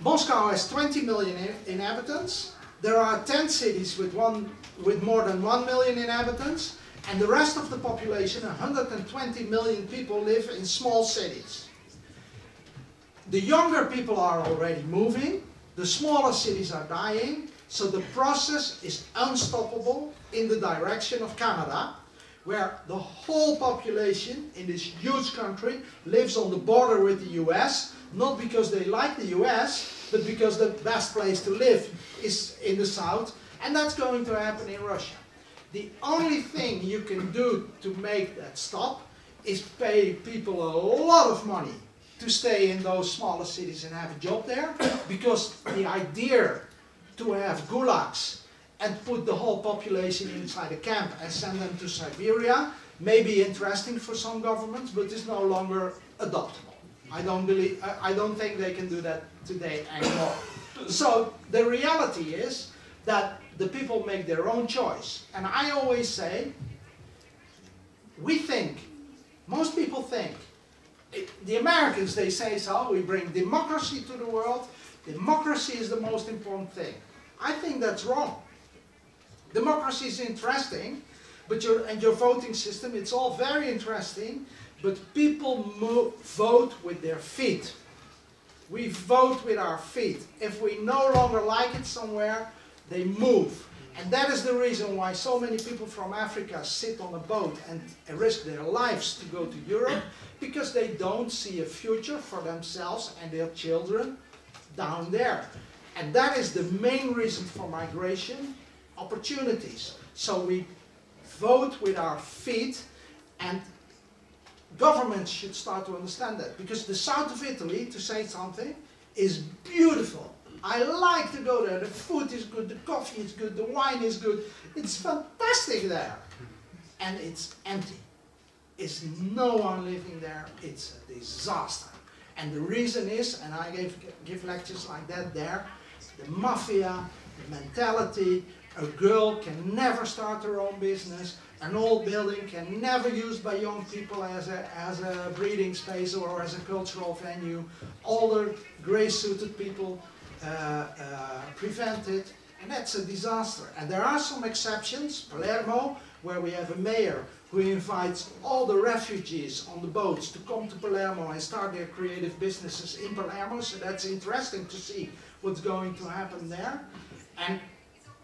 Moscow has 20 million inhabitants. There are 10 cities with more than 1 million inhabitants, and the rest of the population, 120 million people, live in small cities. The younger people are already moving, the smaller cities are dying, so the process is unstoppable in the direction of Canada, where the whole population in this huge country lives on the border with the US, not because they like the US, but because the best place to live is in the south, and that's going to happen in Russia. The only thing you can do to make that stop is pay people a lot of money to stay in those smaller cities and have a job there, because the idea to have gulags and put the whole population inside a camp and send them to Siberia may be interesting for some governments, but is no longer adoptable. I don't think they can do that today anymore. So the reality is that the people make their own choice. And I always say, most people think, the Americans, they say, so we bring democracy to the world. Democracy is the most important thing. I think that's wrong. Democracy is interesting, but your voting system, it's all very interesting, but people vote with their feet. We vote with our feet. If we no longer like it somewhere, they move. And that is the reason why so many people from Africa sit on a boat and risk their lives to go to Europe, because they don't see a future for themselves and their children down there. And that is the main reason for migration, opportunities. So we vote with our feet, and governments should start to understand that. Because the south of Italy, to say something, is beautiful. I like to go there. The food is good, the coffee is good, the wine is good. It's fantastic there. And it's empty. There's no one living there. It's a disaster. And the reason is, and I give lectures like that there, the mafia, the mentality, A girl can never start her own business. An old building can never be used by young people as a breeding space or as a cultural venue. Older, grey-suited people prevent it, and that's a disaster. And there are some exceptions. Palermo, where we have a mayor who invites all the refugees on the boats to come to Palermo and start their creative businesses in Palermo, so that's interesting to see what's going to happen there. And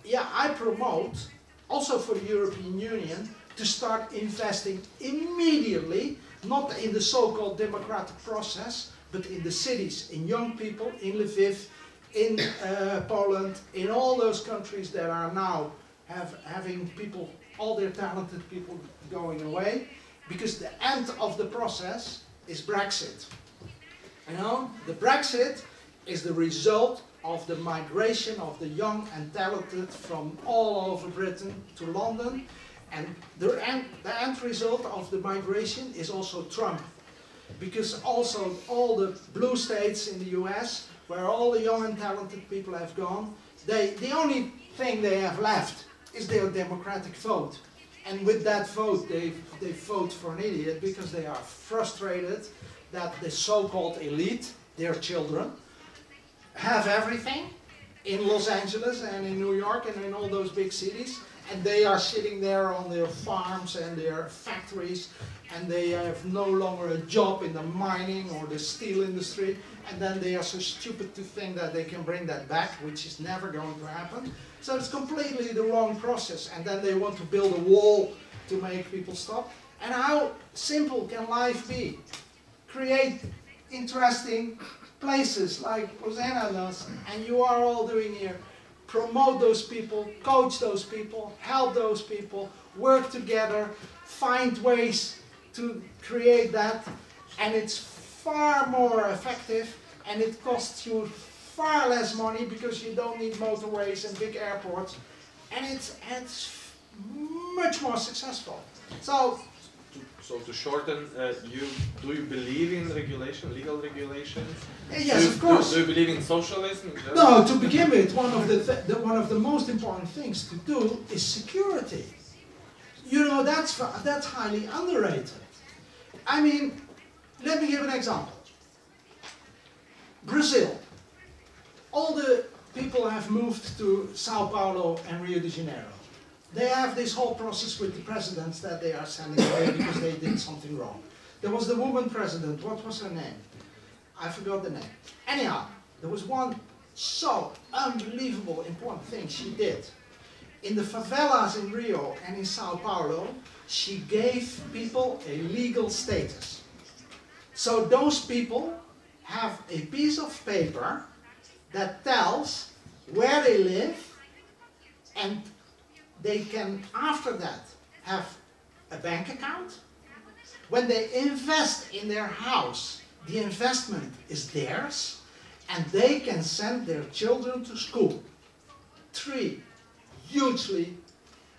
yeah, I promote, also for the European Union, to start investing immediately, not in the so-called democratic process, but in the cities, in young people, in Lviv, in Poland, in all those countries that are now having people, all their talented people going away, because the end of the process is Brexit. You know, the Brexit is the result of the migration of the young and talented from all over Britain to London, and the end result of the migration is also Trump, because also all the blue states in the US, where all the young and talented people have gone, the only thing they have left is their democratic vote. And with that vote, they vote for an idiot because they are frustrated that the so-called elite, their children, have everything in Los Angeles and in New York and in all those big cities, and they are sitting there on their farms and their factories, and they have no longer a job in the mining or the steel industry, and then they are so stupid to think that they can bring that back, which is never going to happen. So it's completely the wrong process, and then they want to build a wall to make people stop. And how simple can life be? Create interesting places like Rosanna does, and you are all doing here. Promote those people, coach those people, help those people, work together, find ways to create that, and it's far more effective, and it costs you far less money because you don't need motorways and big airports, and it's much more successful. So to shorten, do you believe in regulation, legal regulation? Yes, of course. Do you believe in socialism? No, to begin with, one of the most important things to do is security. You know, that's highly underrated. I mean, let me give an example. Brazil. All the people have moved to Sao Paulo and Rio de Janeiro. They have this whole process with the presidents that they are sending away because they did something wrong. There was the woman president, what was her name? I forgot the name. Anyhow, there was one so unbelievable important thing she did. In the favelas in Rio and in Sao Paulo, she gave people a legal status. So those people have a piece of paper that tells where they live, and they can, after that, have a bank account. When they invest in their house, the investment is theirs, and they can send their children to school. 3 hugely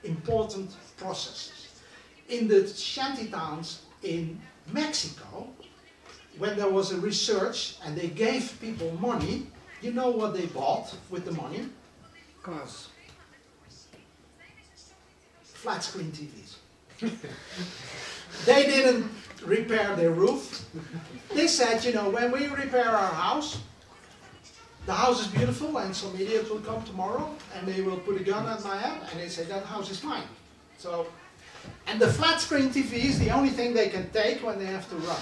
important processes. In the shanty towns in Mexico, when there was a research and they gave people money, you know what they bought with the money? Cars. Flat screen TVs. They didn't repair their roof. They said, you know, when we repair our house, the house is beautiful and some idiot will come tomorrow and they will put a gun at my head and they say, that house is mine. So, and the flat screen TV is the only thing they can take when they have to run.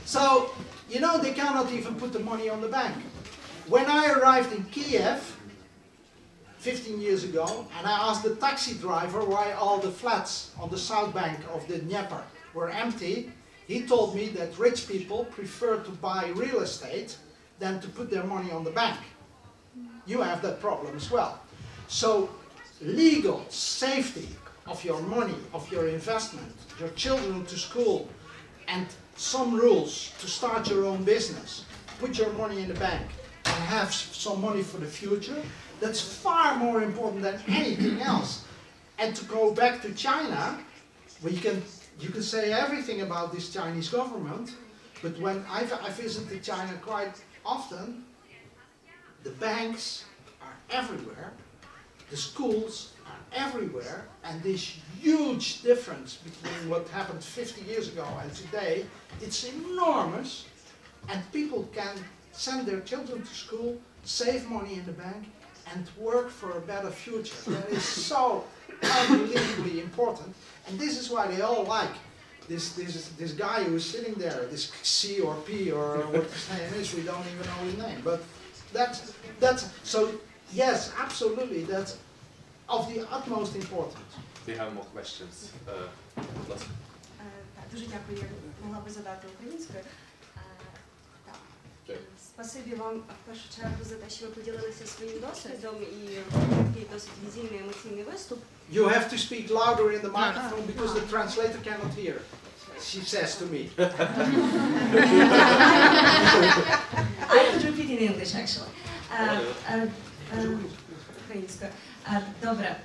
So, you know, they cannot even put the money on the bank. When I arrived in Kiev 15 years ago, and I asked the taxi driver why all the flats on the south bank of the Dnieper were empty, he told me that rich people prefer to buy real estate than to put their money on the bank. You have that problem as well. So legal safety of your money, of your investment, your children to school, and some rules to start your own business, put your money in the bank and have some money for the future, that's far more important than anything else. And to go back to China, where you can say everything about this Chinese government, but when I visited China quite often, the banks are everywhere, the schools are everywhere, and this huge difference between what happened 50 years ago and today, it's enormous, and people can send their children to school, save money in the bank, and work for a better future. That is so unbelievably important, and this is why they all like this guy who is sitting there, this C or P or what his name is, we don't even know his name, but that's so yes, absolutely, that's of the utmost importance. We have more questions. Дуже дякую, я могла би задати українською. Спасибі вам в першу чергу за те, що ви поділилися своїм досвідом і такий досить візійний емоційний виступ. You have to speak louder in the microphone because the translator cannot hear. She says to me. I could repeat in English actually. Українською. Добре.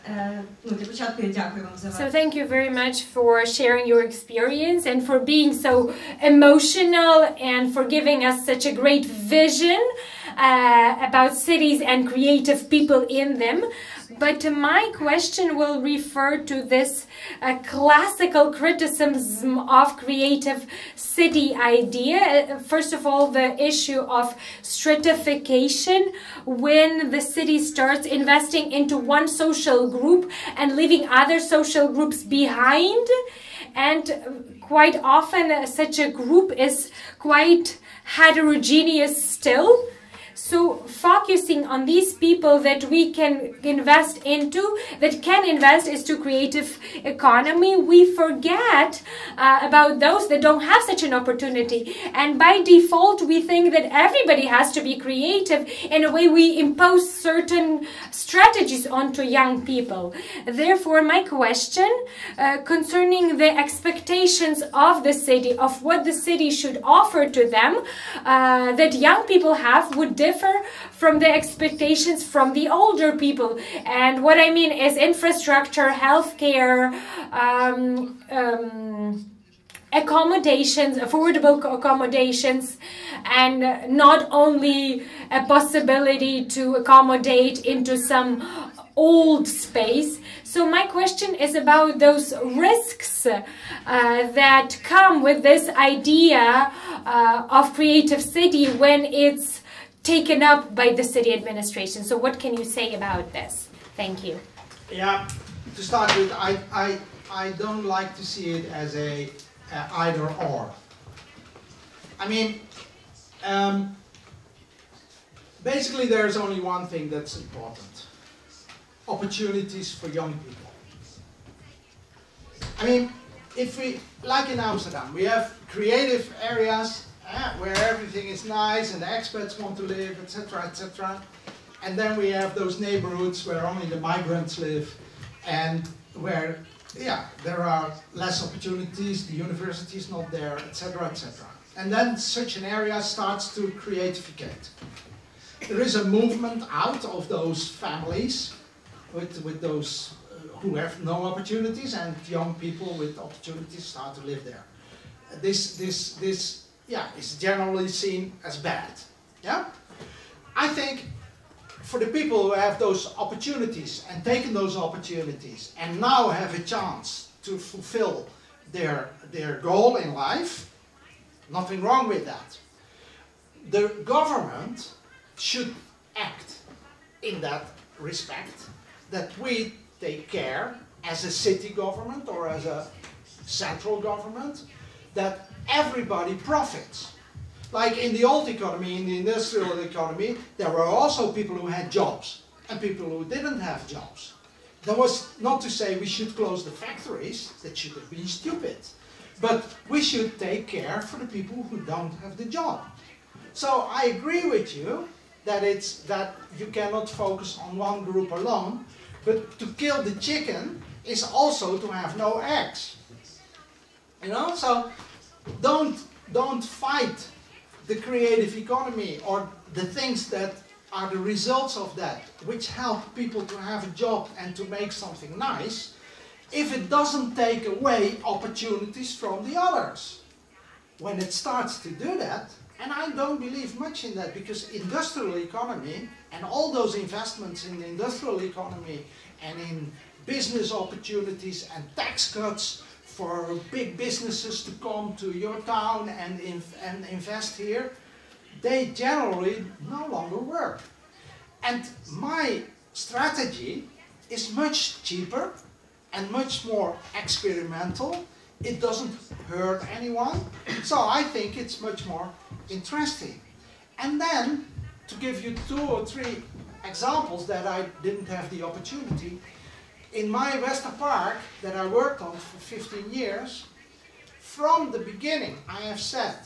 Для початку я дякую вам за So thank you very much for sharing your experience and for being so emotional and for giving us such a great vision about cities and creative people in them. But my question will refer to this classical criticism of creative city idea. First of all, the issue of stratification, when the city starts investing into one social group and leaving other social groups behind. And quite often such a group is quite heterogeneous still. So focusing on these people that we can invest into, that can invest into creative economy, we forget about those that don't have such an opportunity. And by default, we think that everybody has to be creative. In a way, we impose certain strategies onto young people. Therefore, my question concerning the expectations of the city, of what the city should offer to them, that young people have, would differ from the expectations from the older people. And what I mean is infrastructure, healthcare, accommodations, affordable accommodations, and not only a possibility to accommodate into some old space. So my question is about those risks that come with this idea of creative city when it's taken up by the city administration. So what can you say about this? Thank you. Yeah, to start with, I don't like to see it as a either or. I mean, basically there's only one thing that's important. Opportunities for young people. I mean, if we, like in Amsterdam, we have creative areas where everything is nice and the expats want to live, etc., etc. And then we have those neighborhoods where only the migrants live and where, yeah, there are less opportunities, the university is not there, etc., etc. And then such an area starts to creatificate. There is a movement out of those families with those who have no opportunities, and young people with opportunities start to live there. This is generally seen as bad. Yeah? I think for the people who have those opportunities and taken those opportunities and now have a chance to fulfill their goal in life, nothing wrong with that. The government should act in that respect, that we take care as a city government or as a central government, that everybody profits. Like in the old economy, in the industrial economy, there were also people who had jobs and people who didn't have jobs. That was not to say we should close the factories, that should have been stupid. But we should take care for the people who don't have the job. So I agree with you that you cannot focus on one group alone, but to kill the chicken is also to have no eggs. You know, so don't fight the creative economy or the things that are the results of that, which help people to have a job and to make something nice, if it doesn't take away opportunities from the others. When it starts to do that, And I don't believe much in that, because industrial economy and all those investments in the industrial economy and in business opportunities and tax cuts for big businesses to come to your town and invest here, they generally no longer work. And my strategy is much cheaper and much more experimental. It doesn't hurt anyone, so I think it's much more interesting. And then, to give you 2 or 3 examples that I didn't have the opportunity, in my Wester Park that I worked on for 15 years, from the beginning I have said,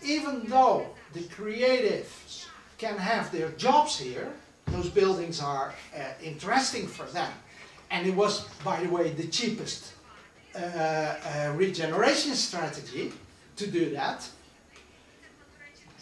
even though the creatives can have their jobs here, those buildings are interesting for them, and it was, by the way, the cheapest regeneration strategy to do that.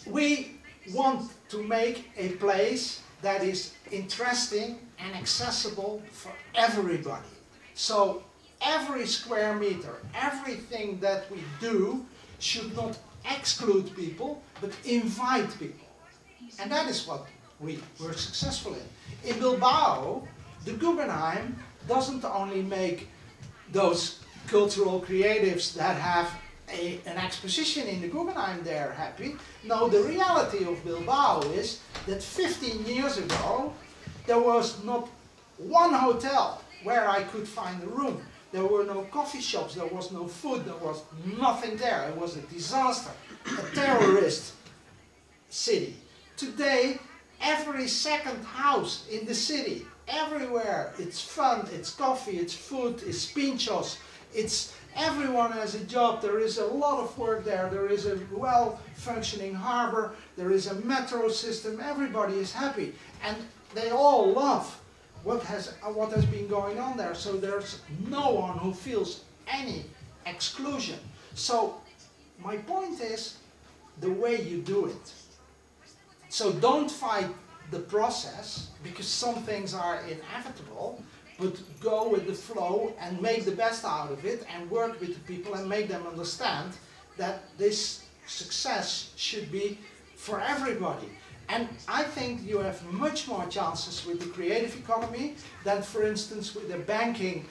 We want to make a place that is interesting and accessible for everybody. So every square meter, everything that we do should not exclude people, but invite people. And that is what we were successful in. In Bilbao, the Guggenheim doesn't only make those cultural creatives that have an exposition in the Guggenheim there happy. No, the reality of Bilbao is that 15 years ago, there was not one hotel where I could find a room. There were no coffee shops, there was no food, there was nothing there. It was a disaster, a terrorist city. Today, every second house in the city, everywhere, it's fun, it's coffee, it's food, it's pinchos, it's everyone has a job, there is a lot of work there, there is a well-functioning harbor, there is a metro system, everybody is happy. And they all love what has been going on there, so there's no one who feels any exclusion. So my point is the way you do it. So don't fight the process, because some things are inevitable, but go with the flow and make the best out of it and work with the people and make them understand that this success should be for everybody. And I think you have much more chances with the creative economy than, for instance, with the banking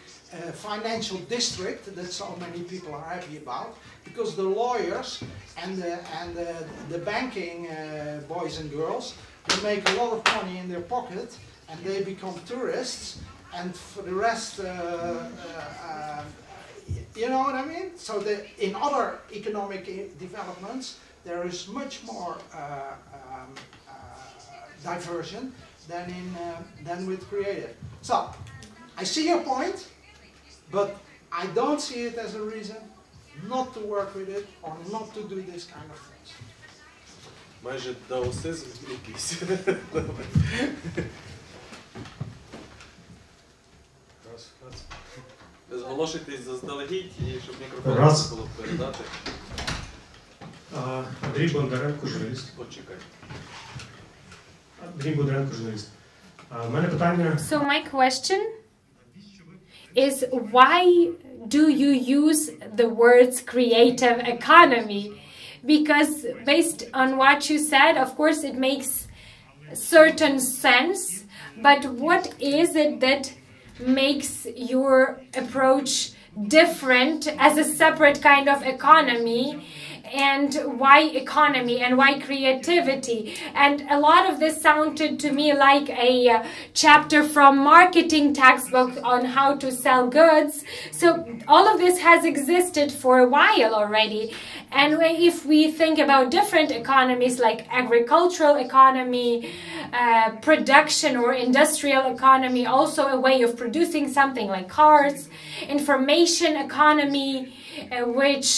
financial district that so many people are happy about, because the lawyers and the banking boys and girls, they make a lot of money in their pocket and they become tourists, and for the rest, you know what I mean? So in other economic developments, there is much more diversion than with creative. So, I see your point, but I don't see it as a reason not to work with it or not to do this kind of things. Майже даосизм якийсь. Зголошуйтесь заздалегідь, і щоб мікрофон було передати. Андрій Бондаренко, журналіст. Почекай. Андрій Бондаренко, журналіст. У мене питання... So my question is, why do you use the words creative economy? Because based on what you said, of course it makes certain sense, but what is it that makes your approach different as a separate kind of economy? And why economy and why creativity? And a lot of this sounded to me like a chapter from marketing textbook on how to sell goods. So all of this has existed for a while already. And if we think about different economies like agricultural economy, production or industrial economy, also a way of producing something like cars, information economy, which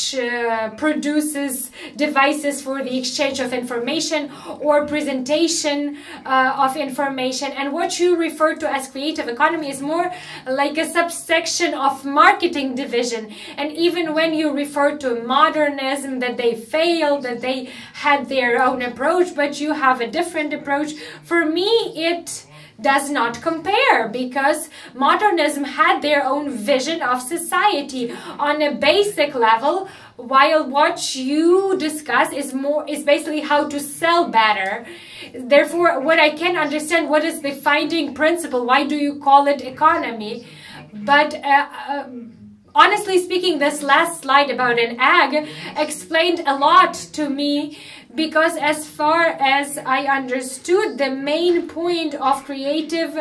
produces devices for the exchange of information or presentation of information. And what you refer to as creative economy is more like a subsection of marketing division. And even when you refer to modernism, that they failed, that they had their own approach, but you have a different approach, for me it does not compare, because modernism had their own vision of society on a basic level, while what you discuss is basically how to sell better. Therefore, what I can understand, what is the founding principle? Why do you call it economy? But honestly speaking, this last slide about an egg explained a lot to me, because as far as I understood, the main point of creative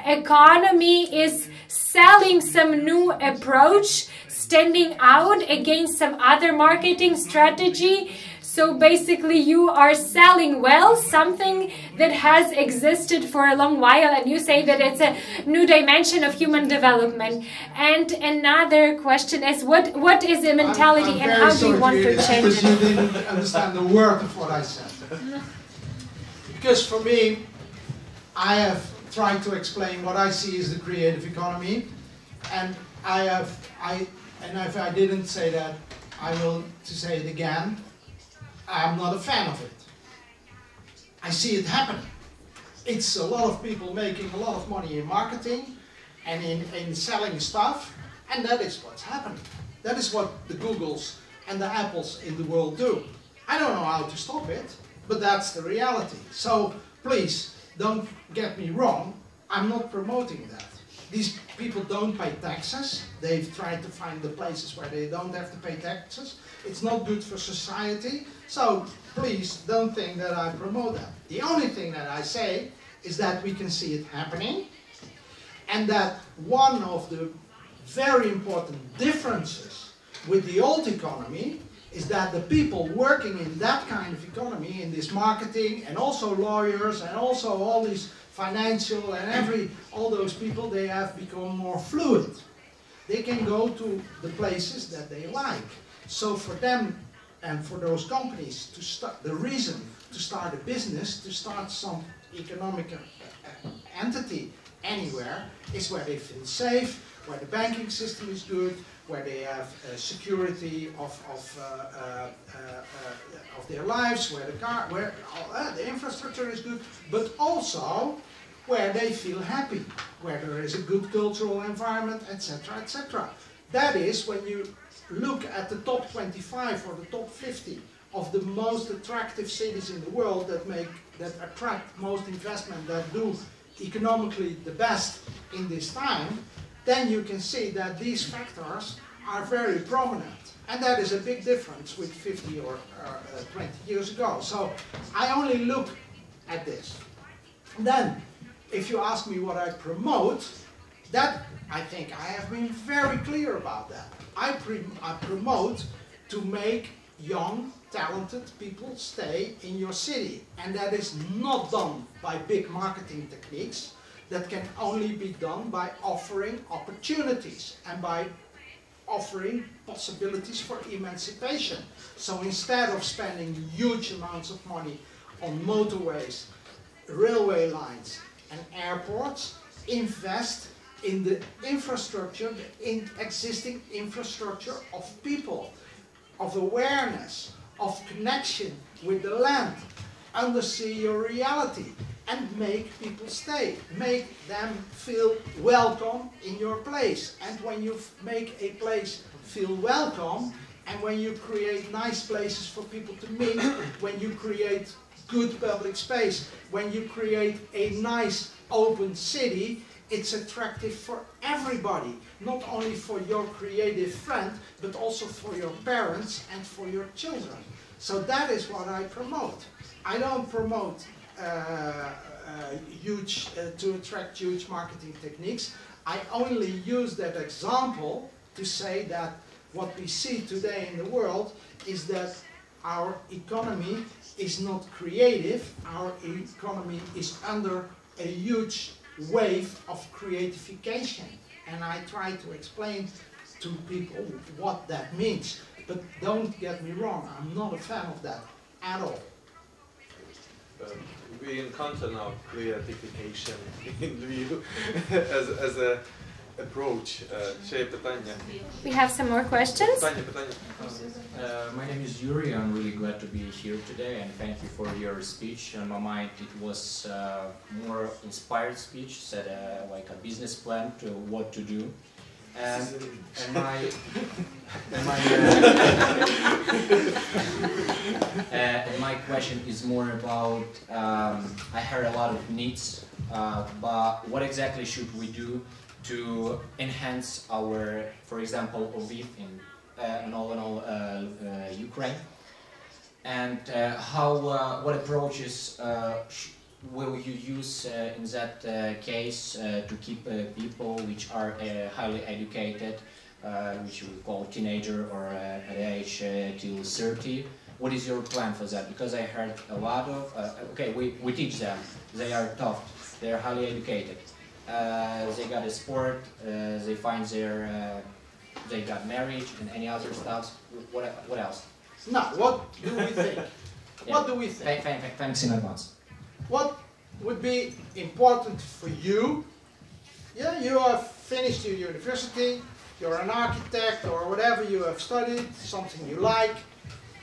economy is selling some new approach, standing out against some other marketing strategy. So basically you are selling well something that has existed for a long while, and you say that it's a new dimension of human development. And another question is, what is the mentality and how do you want to change it? Because you didn't understand the word of what I said. Because for me, I have tried to explain what I see as the creative economy, and if I didn't say that, I will to say it again. I'm not a fan of it. I see it happening. It's a lot of people making a lot of money in marketing and in selling stuff, and that is what's happening. That is what the Googles and the Apples in the world do. I don't know how to stop it, but that's the reality. So please, don't get me wrong, I'm not promoting that. These people don't pay taxes. They've tried to find the places where they don't have to pay taxes. It's not good for society. So please don't think that I promote that. The only thing that I say is that we can see it happening, and that one of the very important differences with the old economy is that the people working in that kind of economy, in this marketing, and also lawyers, and also all these financial and all those people, they have become more fluid. They can go to the places that they like. So for them and for those companies to start, the reason to start a business, to start some economic entity anywhere, is where they feel safe, where the banking system is good, where they have security of their lives, where the infrastructure is good, but also where they feel happy, where there is a good cultural environment, etc., etc. That is, when you look at the top 25 or the top 50 of the most attractive cities in the world that attract most investment, that do economically the best in this time, then you can see that these factors are very prominent. And that is a big difference with 50 or 20 years ago. So I only look at this. Then, if you ask me what I promote, that I think I have been very clear about that. I promote to make young, talented people stay in your city. And that is not done by big marketing techniques. That can only be done by offering opportunities and by offering possibilities for emancipation. So instead of spending huge amounts of money on motorways, railway lines and airports, invest in the infrastructure, the existing infrastructure of people, of awareness, of connection with the land, undersee your reality, and make people stay. Make them feel welcome in your place. And when you make a place feel welcome, and when you create nice places for people to meet, when you create good public space, when you create a nice open city, it's attractive for everybody, not only for your creative friend, but also for your parents and for your children. So that is what I promote. I don't promote to attract huge marketing techniques. I only use that example to say that what we see today in the world is that our economy is not creative. Our economy is under a huge wave of creatification. And I try to explain to people what that means. But don't get me wrong, I'm not a fan of that at all. We encounter now creatification in view as a approach. Ще є питання. We have some more questions. Питання. My name is Yuri. I'm really glad to be here today, and thank you for your speech. On my mind, it was more inspired speech, said like a business plan to what to do. And my question is more about, I heard a lot of needs, but what exactly should we do to enhance our, for example, Lviv in Ukraine, and what approaches will you use in that case to keep people which are highly educated, which we call teenager or at age till 30? What is your plan for that? Because I heard a lot of, okay, we teach them, they are tough, they are highly educated, they got a sport, they find their, they got marriage and any other stuff. What else? Now, what do we think? Yeah. What do we think? Thanks in advance. What would be important for you? Yeah, you have finished your university, you're an architect or whatever you have studied, something you like,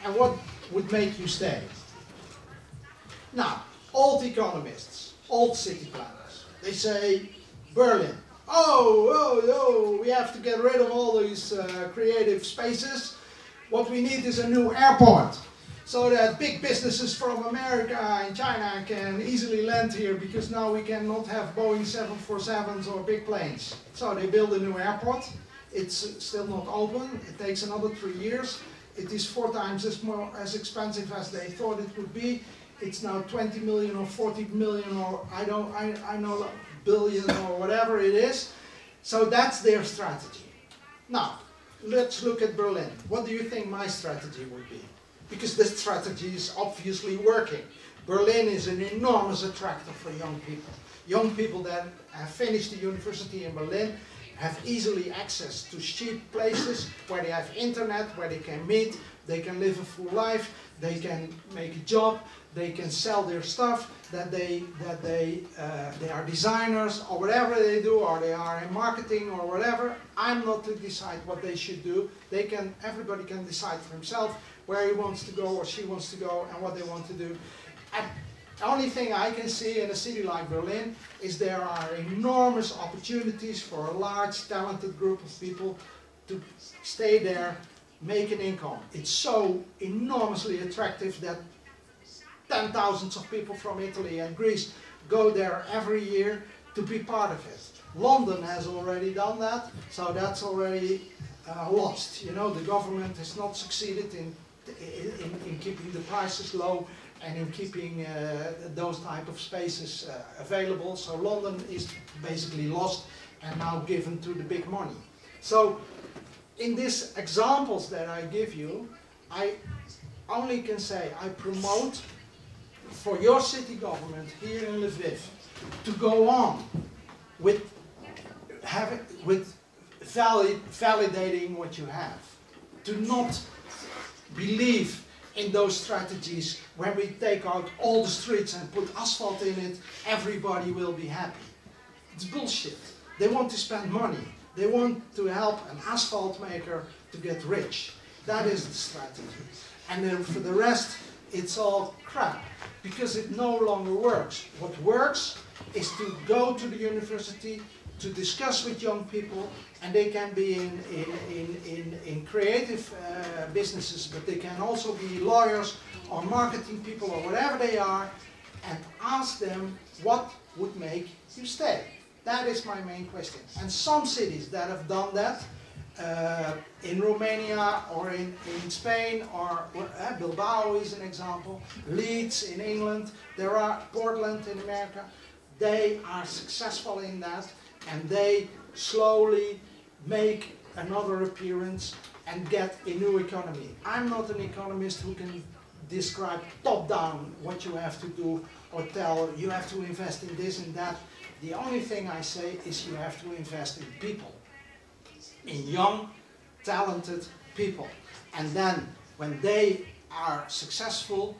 and what would make you stay? Now, old economists, old city planners, they say, Berlin, oh, we have to get rid of all these creative spaces. What we need is a new airport, so that big businesses from America and China can easily land here, because now we cannot have Boeing 747s or big planes. So they build a new airport. It's still not open. It takes another 3 years. It is 4 times as expensive as they thought it would be. It's now 20 million or 40 million or I know billion or whatever it is. So that's their strategy. Now, let's look at Berlin. What do you think my strategy would be? Because this strategy is obviously working. Berlin is an enormous attractor for young people. Young people that have finished the university in Berlin have easily access to cheap places where they have internet, where they can meet, they can live a full life, they can make a job, they can sell their stuff, that they are designers or whatever they do, or they are in marketing or whatever. I'm not to decide what they should do. Everybody can decide for himself where he wants to go or she wants to go and what they want to do. And the only thing I can see in a city like Berlin is there are enormous opportunities for a large, talented group of people to stay there, make an income. It's so enormously attractive that 10,000s of people from Italy and Greece go there every year to be part of it. London has already done that, so that's already lost. You know, the government has not succeeded in keeping the prices low and in keeping those type of spaces available. So London is basically lost and now given to the big money. So in these examples that I give you, I only can say I promote for your city government here in Lviv to go on with validating what you have, to not believe in those strategies when we take out all the streets and put asphalt in it, everybody will be happy. It's bullshit. They want to spend money. They want to help an asphalt maker to get rich. That is the strategy. And then for the rest, it's all crap, because it no longer works. What works is to go to the university, to discuss with young people, and they can be in creative businesses, but they can also be lawyers or marketing people or whatever they are, and ask them what would make you stay. That is my main question. And some cities that have done that, in Romania or in Spain, or Bilbao is an example, Leeds in England, there are Portland in America, they are successful in that, and they slowly make another appearance and get a new economy. I'm not an economist who can describe top-down what you have to do or tell you have to invest in this and that. The only thing I say is you have to invest in people, in young, talented people. And then when they are successful,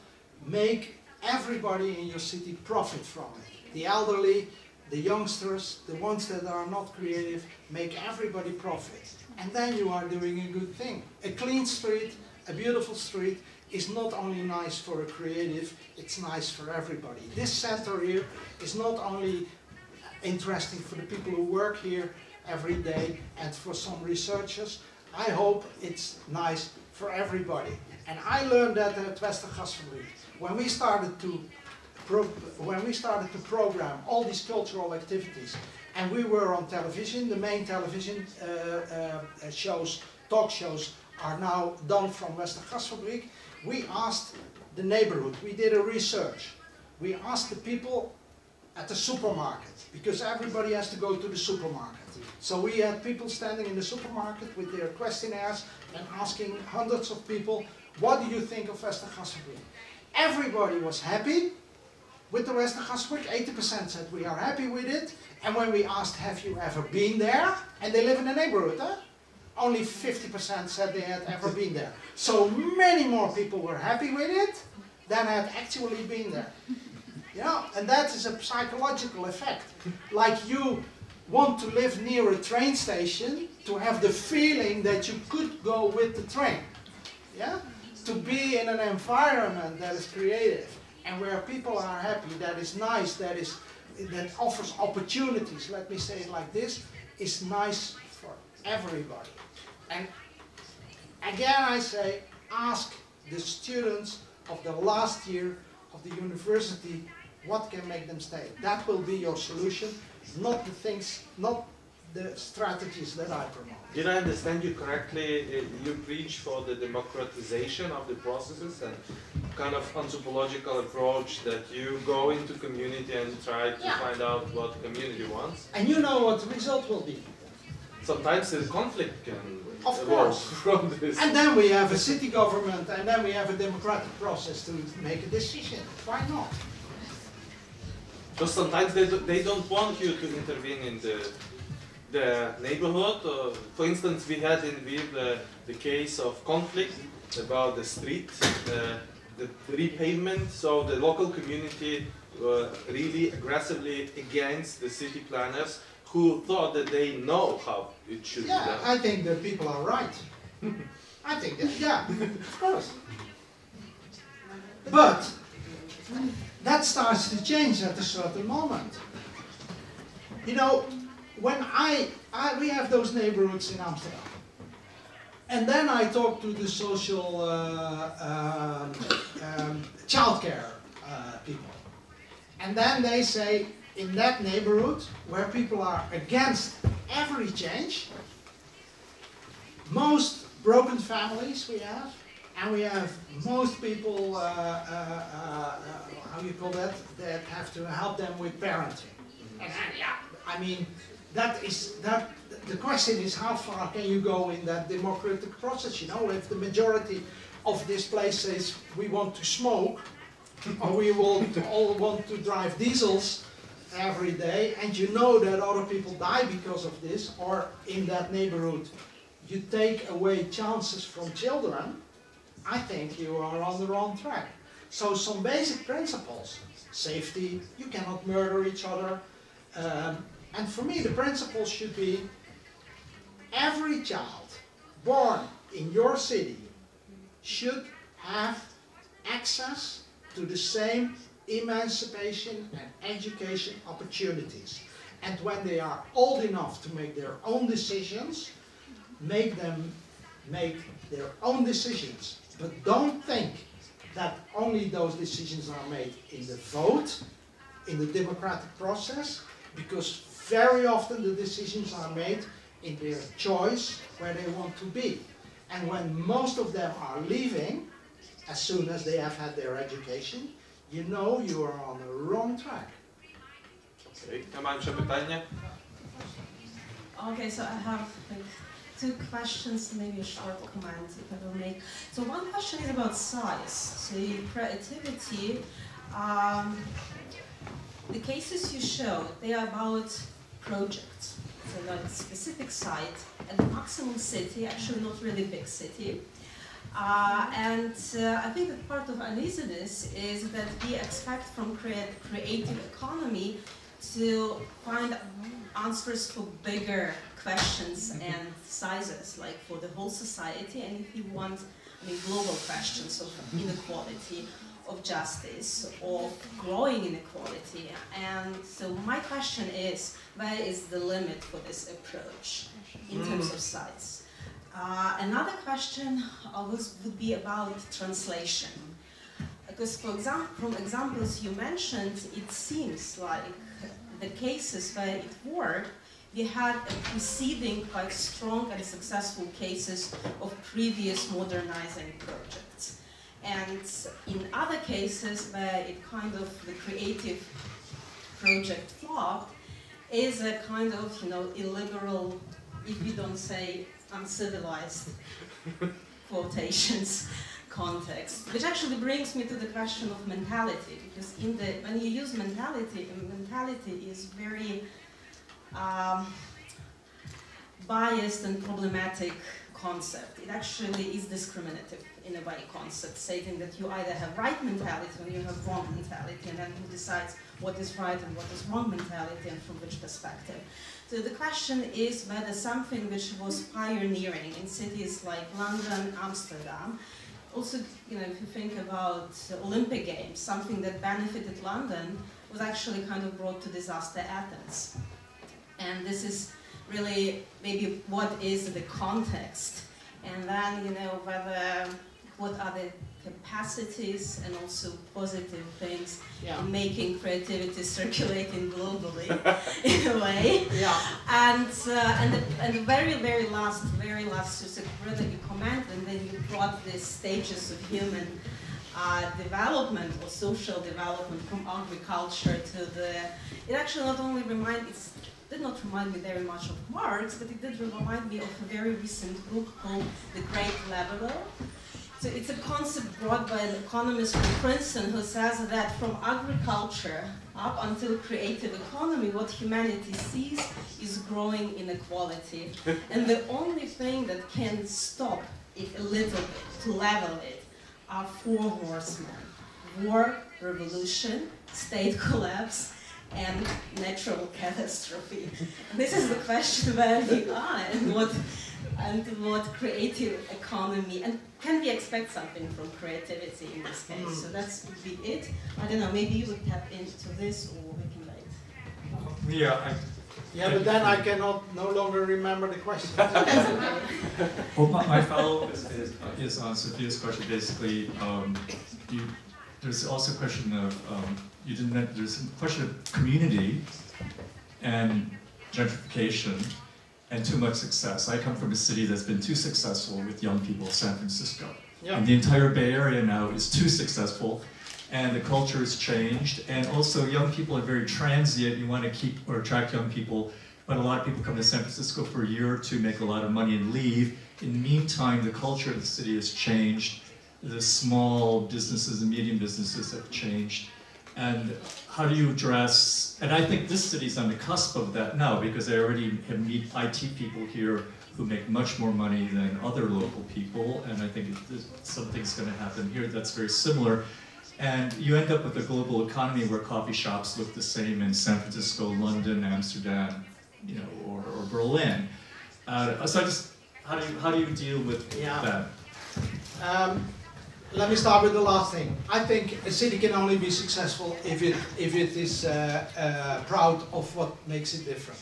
make everybody in your city profit from it. The elderly, the youngsters, the ones that are not creative, make everybody profit. And then you are doing a good thing. A clean street, a beautiful street, is not only nice for a creative, it's nice for everybody. This center here is not only interesting for the people who work here every day and for some researchers, I hope it's nice for everybody. And I learned that at Westergasfabriek. When we started to program all these cultural activities, and we were on television, the main television shows, talk shows, are now done from Westergasfabriek. We asked the neighborhood, we did a research. We asked the people at the supermarket, because everybody has to go to the supermarket. So we had people standing in the supermarket with their questionnaires and asking hundreds of people, what do you think of Westergasfabriek? Everybody was happy with the Westergasfabriek. 80% said we are happy with it. And when we asked, have you ever been there? And they live in the neighborhood, huh? Only 50% said they had ever been there. So many more people were happy with it than had actually been there. You know, and that is a psychological effect. Like you want to live near a train station to have the feeling that you could go with the train. Yeah? To be in an environment that is creative and where people are happy, that is nice, that offers opportunities, let me say it like this, is nice for everybody. And again I say, ask the students of the last year of the university what can make them stay. That will be your solution, not the things, not the strategies that I promote. Did I understand you correctly? You preach for the democratization of the processes and kind of anthropological approach that you go into community and try to find out what the community wants. And you know what the result will be. Sometimes the conflict can evolve from this. And then we have a city government and then we have a democratic process to make a decision. Why not? Because sometimes they don't want you to intervene in the neighborhood. For instance, we had in Lviv the case of conflict about the street, the repavement. So the local community were really aggressively against the city planners who thought that they know how it should be done. I think that people are right. I think that, yeah, of course. But that starts to change at a certain moment. You know, when we have those neighborhoods in Amsterdam, and then I talk to the social childcare people, and then they say, in that neighborhood where people are against every change, most broken families we have, and we have most people, how you call that have to help them with parenting. And I mean, the question is how far can you go in that democratic process? You know, if the majority of this place says we want to smoke, or we will all want to drive diesels every day, and you know that other people die because of this, or in that neighborhood you take away chances from children, I think you are on the wrong track. So some basic principles, safety, you cannot murder each other, and for me the principles should be every child born in your city should have access to the same emancipation and education opportunities. And when they are old enough to make their own decisions, make them make their own decisions. But don't think that only those decisions are made in the vote, in the democratic process, because very often the decisions are made in their choice where they want to be. And when most of them are leaving, as soon as they have had their education, you know you are on the wrong track. Okay, maємо ще питання. Okay, so I have like 2 questions, maybe a short comment if I will make. So one question is about size. So creativity, the cases you show, they are about projects. So like a specific site at the maximum city, actually not really big city. I think that part of uneasiness is that we expect from creative economy to find answers for bigger questions and sizes, like for the whole society, and if you want, global questions of inequality, of justice, of growing inequality. And so my question is, where is the limit for this approach in terms of size? Another question would be about translation. Because from examples you mentioned, it seems like the cases where it worked, we had a preceding quite strong and successful cases of previous modernizing projects. And in other cases where it kind of, the creative project flopped, is a kind of, illiberal, if we don't say uncivilized quotations, context, which actually brings me to the question of mentality, because when you use mentality is very biased and problematic concept. It actually is discriminative in a way concept, stating that you either have right mentality or you have wrong mentality, and then who decides what is right and what is wrong mentality and from which perspective. So the question is whether something which was pioneering in cities like London, Amsterdam, also, if you think about Olympic Games, something that benefited London was actually kind of brought to disaster Athens. And this is really maybe what is the context, and then, what are the capacities and also positive things in making creativity circulating globally in a way. Yeah. And the very last, just a really comment, and then you brought the stages of human development or social development from agriculture to it actually not only did not remind me very much of Marx, but it did remind me of a very recent book called The Great Leveler. So it's a concept brought by an economist from Princeton who says that from agriculture up until creative economy, what humanity sees is growing inequality. And the only thing that can stop it a little bit, to level it, are four horsemen: war, revolution, state collapse, and natural catastrophe. And this is the question where we are and what creative economy, and can we expect something from creativity in this case? So that would be it. I don't know, maybe you would tap into this, or we can wait. Yeah, but then I cannot no longer remember the question. Well, my follow-up is on Sophia's question. Basically, there's also a question of there's a question of community and gentrification and too much success. I come from a city that's been too successful with young people, San Francisco. Yeah. And the entire Bay Area now is too successful, and the culture has changed, and also young people are very transient. You want to keep or attract young people, but a lot of people come to San Francisco for a year or two, make a lot of money and leave. In the meantime, the culture of the city has changed. The small businesses and medium businesses have changed. And how do you address, and I think this city's on the cusp of that now, because they already have IT people here who make much more money than other local people, and I think something's going to happen here that's very similar. And you end up with a global economy where coffee shops look the same in San Francisco, London, Amsterdam, or Berlin. So how do you deal with that? Let me start with the last thing. I think a city can only be successful if it is proud of what makes it different.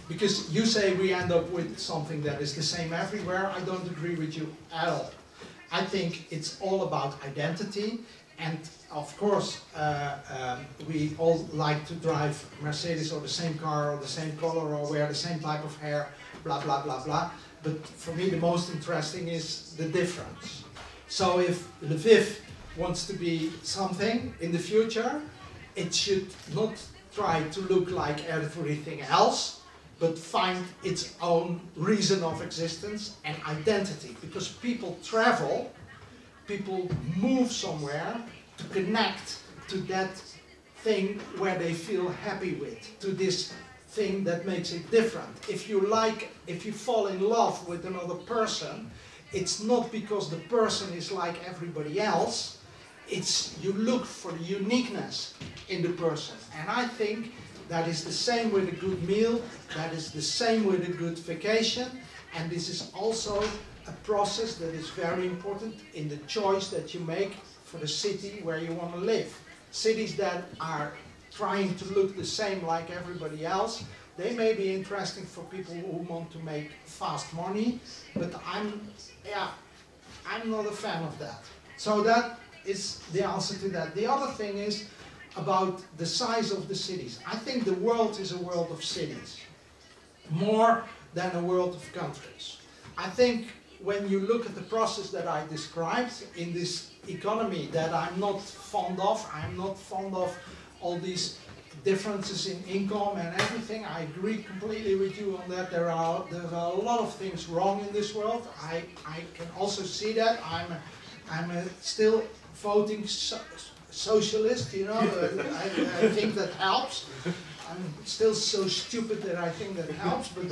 Because you say we end up with something that is the same everywhere. I don't agree with you at all. I think it's all about identity, and of course we all like to drive Mercedes or the same car or the same color or wear the same type of hair, blah blah blah blah. But for me the most interesting is the difference. So if Lviv wants to be something in the future, it should not try to look like everything else, but find its own reason of existence and identity. Because people travel, people move somewhere to connect to that thing where they feel happy with, to this thing that makes it different. If you fall in love with another person, it's not because the person is like everybody else, it's you look for the uniqueness in the person. And I think That is the same with a good meal, that is the same with a good vacation, and this is also a process that is very important in the choice that you make for the city where you want to live. Cities that are trying to look the same like everybody else, they may be interesting for people who want to make fast money, but I'm not a fan of that. So that is the answer to that. The other thing is about the size of the cities. I think the world is a world of cities, more than a world of countries. I think when you look at the process that I described in this economy that I'm not fond of all these differences in income and everything. I agree completely with you on that. There are a lot of things wrong in this world. I can also see that. I'm still voting socialist, you know. I think that helps. I'm still so stupid that I think that helps, but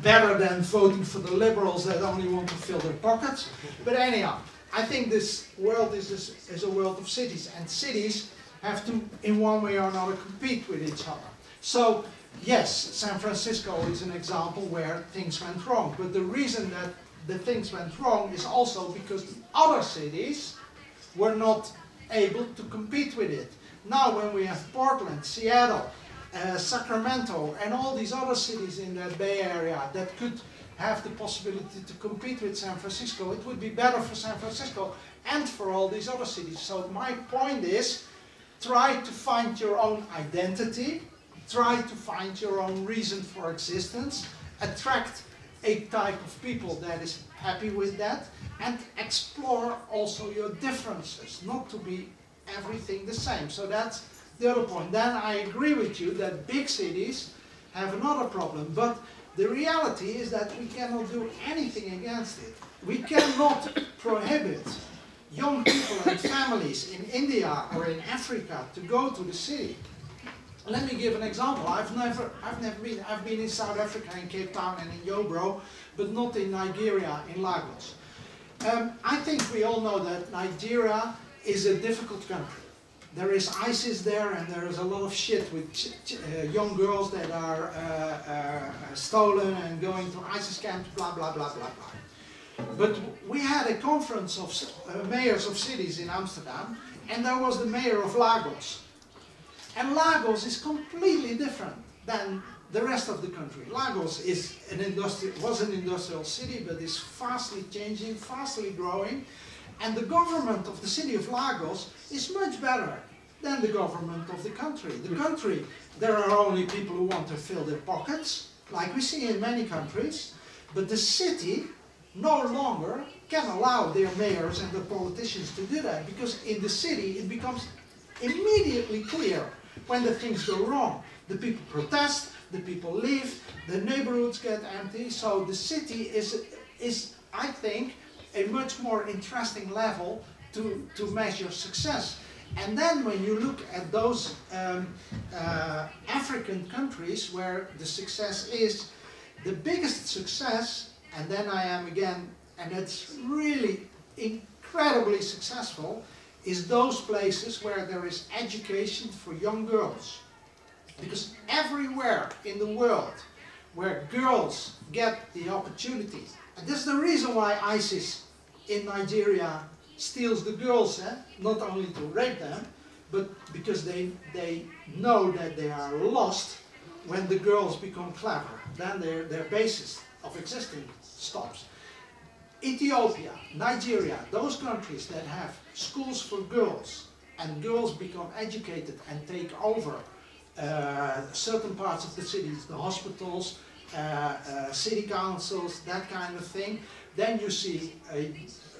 better than voting for the liberals that only want to fill their pockets. But anyhow, I think this world is a world of cities, and cities have to, in one way or another, compete with each other. So, yes, San Francisco is an example where things went wrong, but the reason that the things went wrong is also because the other cities were not able to compete with it. Now, when we have Portland, Seattle, Sacramento, and all these other cities in that Bay Area that could have the possibility to compete with San Francisco, it would be better for San Francisco and for all these other cities. So my point is, try to find your own identity, try to find your own reason for existence, attract a type of people that is happy with that, and explore also your differences, not to be everything the same. So that's the other point. Then I agree with you that big cities have another problem, but the reality is that we cannot do anything against it. We cannot prohibit young people and families in India or in Africa to go to the city. Let me give an example. I've been in South Africa, in Cape Town and in Yobro, but not in Nigeria, in Lagos. I think we all know that Nigeria is a difficult country. There is ISIS there, and there is a lot of shit with young girls that are stolen and going to ISIS camps, blah, blah, blah, blah, blah. But we had a conference of mayors of cities in Amsterdam, and there was the mayor of Lagos. And Lagos is completely different than the rest of the country. Lagos is was an industrial city, but is fastly changing, fastly growing. And the government of the city of Lagos is much better than the government of the country. The country, there are only people who want to fill their pockets, like we see in many countries, but the city no longer can allow their mayors and the politicians to do that, because in the city it becomes immediately clear when the things go wrong. The people protest, the people leave, the neighborhoods get empty, so the city is I think, a much more interesting level to measure success. And then when you look at those African countries where the success is, the biggest success, and then I am again, and it's really incredibly successful, is those places where there is education for young girls. Because everywhere in the world where girls get the opportunity, and this is the reason why ISIS in Nigeria steals the girls, not only to rape them, but because they know that they are lost when the girls become clever. Then their basis of existence stops. Ethiopia, Nigeria, those countries that have schools for girls, and girls become educated and take over certain parts of the cities, the hospitals, city councils, that kind of thing, then you see a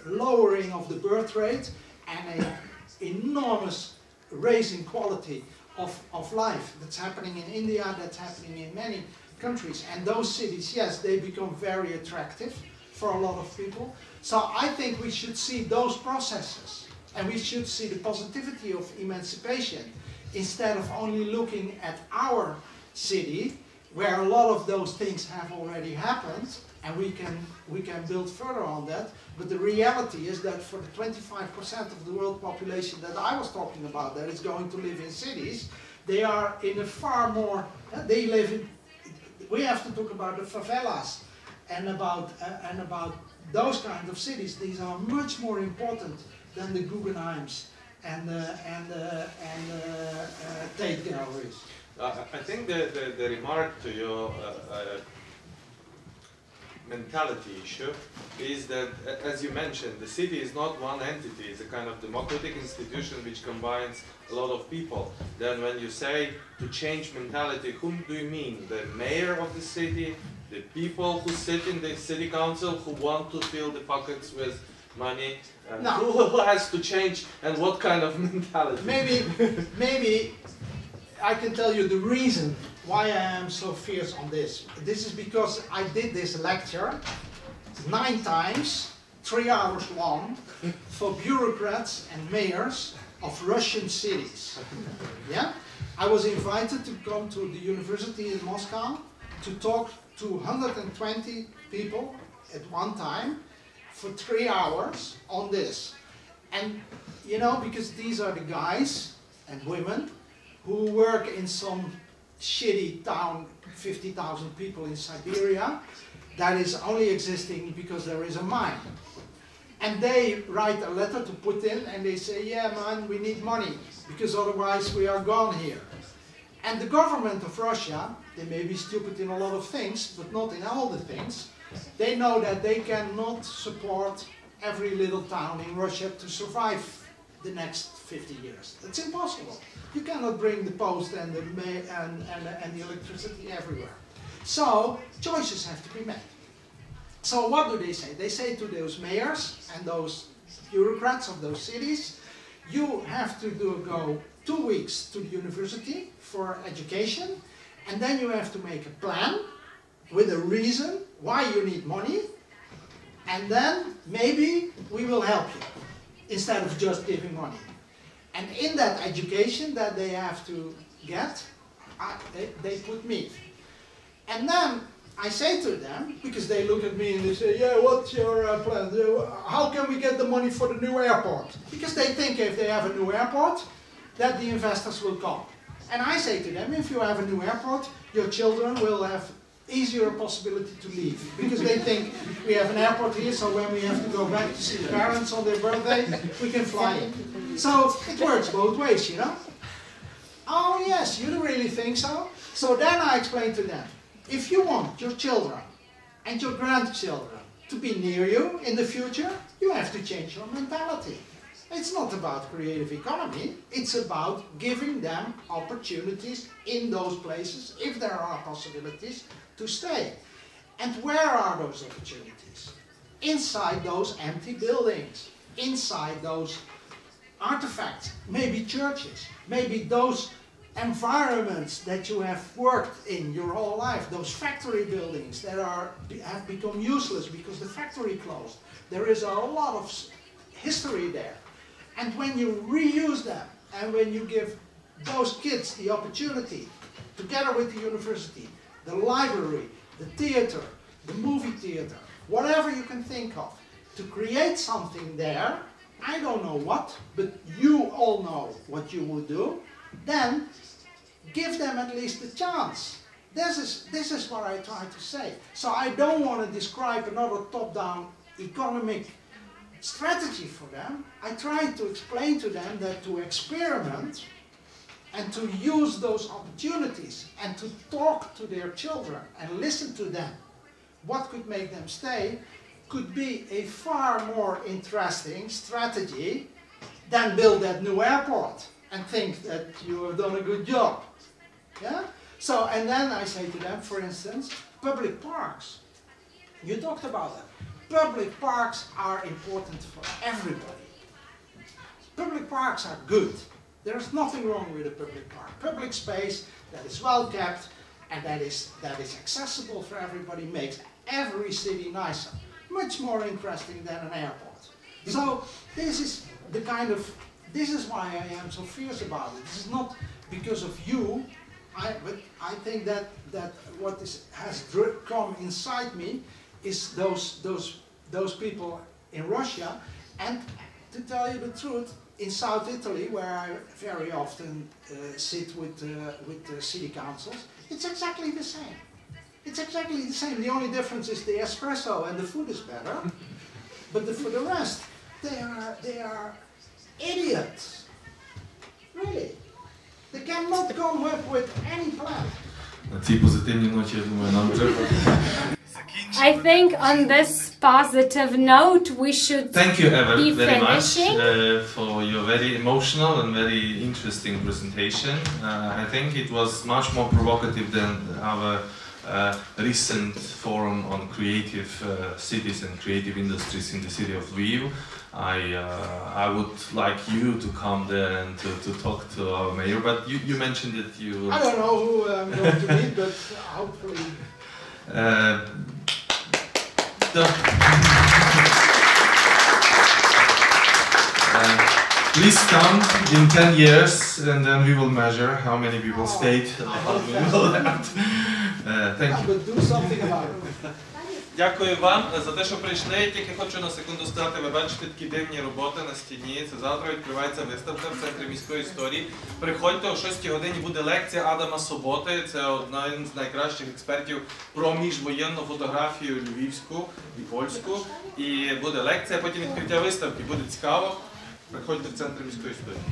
lowering of the birth rate and an enormous raising quality of life. That's happening in India, that's happening in many countries. And those cities, yes, they become very attractive for a lot of people. So I think we should see those processes, and we should see the positivity of emancipation instead of only looking at our city, where a lot of those things have already happened, and we can build further on that. But the reality is that for the 25% of the world population that I was talking about that is going to live in cities, they are in a far more, they live in, we have to talk about the favelas and about those kind of cities. These are much more important than the Guggenheims and Tate galleries. I think the remark to your mentality issue is that, as you mentioned, the city is not one entity, it's a kind of democratic institution which combines a lot of people. Then when you say to change mentality, whom do you mean? The mayor of the city, the people who sit in the city council who want to fill the pockets with money? No. Who has to change and what kind of mentality? Maybe I can tell you the reason why I am so fierce on this. This is because I did this lecture 9 times, 3 hours long, for bureaucrats and mayors of Russian cities. Yeah? I was invited to come to the university in Moscow to talk to 120 people at one time for 3 hours on this. And, you know, because these are the guys and women who work in some shitty town, 50,000 people in Siberia, that is only existing because there is a mine. And they write a letter to Putin and they say, yeah man, we need money, because otherwise we are gone here. And the government of Russia, they may be stupid in a lot of things, but not in all the things, they know that they cannot support every little town in Russia to survive the next 50 years. That's impossible. You cannot bring the post and the the electricity everywhere. So choices have to be made. So what do they say? They say to those mayors and those bureaucrats of those cities, you have to go 2 weeks to the university for education, and then you have to make a plan with a reason why you need money, and then maybe we will help you, instead of just giving money. And in that education that they have to get, they put me. And then I say to them, because they look at me and they say, yeah, what's your plan? How can we get the money for the new airport? Because they think if they have a new airport, that the investors will come. And I say to them, if you have a new airport, your children will have easier possibility to leave. Because they think we have an airport here, so when we have to go back to see the parents on their birthday, we can fly in. So it works both ways, you know? Oh yes, you really think so? So then I explain to them, if you want your children and your grandchildren to be near you in the future, you have to change your mentality. It's not about creative economy, it's about giving them opportunities in those places, if there are possibilities, to stay. And where are those opportunities? Inside those empty buildings, inside those artifacts, maybe churches, maybe those environments that you have worked in your whole life, those factory buildings that have become useless because the factory closed. There is a lot of history there. And when you reuse them, and when you give those kids the opportunity, together with the university, the library, the theater, the movie theater, whatever you can think of, to create something there, I don't know what, but you all know what you would do, then give them at least a chance. This is what I try to say. So I don't want to describe another top-down economic strategy for them. I try to explain to them that to experiment and to use those opportunities and to talk to their children and listen to them, what could make them stay, could be a far more interesting strategy than build that new airport and think that you have done a good job. Yeah? So, and then I say to them, for instance, public parks. You talked about that. Public parks are important for everybody. Public parks are good. There's nothing wrong with a public park. Public space that is well kept and that is accessible for everybody makes every city nicer. Much more interesting than an airport. So this is the kind of, this is why I am so fierce about it. This is not because of you, but I think that what has come inside me is those people in Russia. And to tell you the truth, in South Italy, where I very often sit with the city councils, it's exactly the same. It's exactly the same. The only difference is the espresso and the food is better. But for the rest, they are idiots. Really. They cannot come up with any plan. На цій позитивній ноті, я думаю, нам вже I think on this positive note we should Thank you, Evert, be very much finishing. for your very emotional and very interesting presentation. I think it was much more provocative than our recent forum on creative cities and creative industries in the city of Lviv. I would like you to come there and to talk to our mayor, but you mentioned that you... I don't know who I'm going to meet, but hopefully... Please come in 10 years and then we will measure how many people stayed. Thank you. But do something about it. Дякую вам за те, що прийшли. Тільки хочу на секунду сказати, ви бачите такі дивні роботи на стіні. Це завтра відкривається виставка в Центрі міської історії. Приходьте, о 6 годині буде лекція Адама Соботи. Це один з найкращих експертів про міжвоєнну фотографію львівську і польську. І буде лекція, потім відкриття виставки. Буде цікаво. Приходьте в Центр міської історії.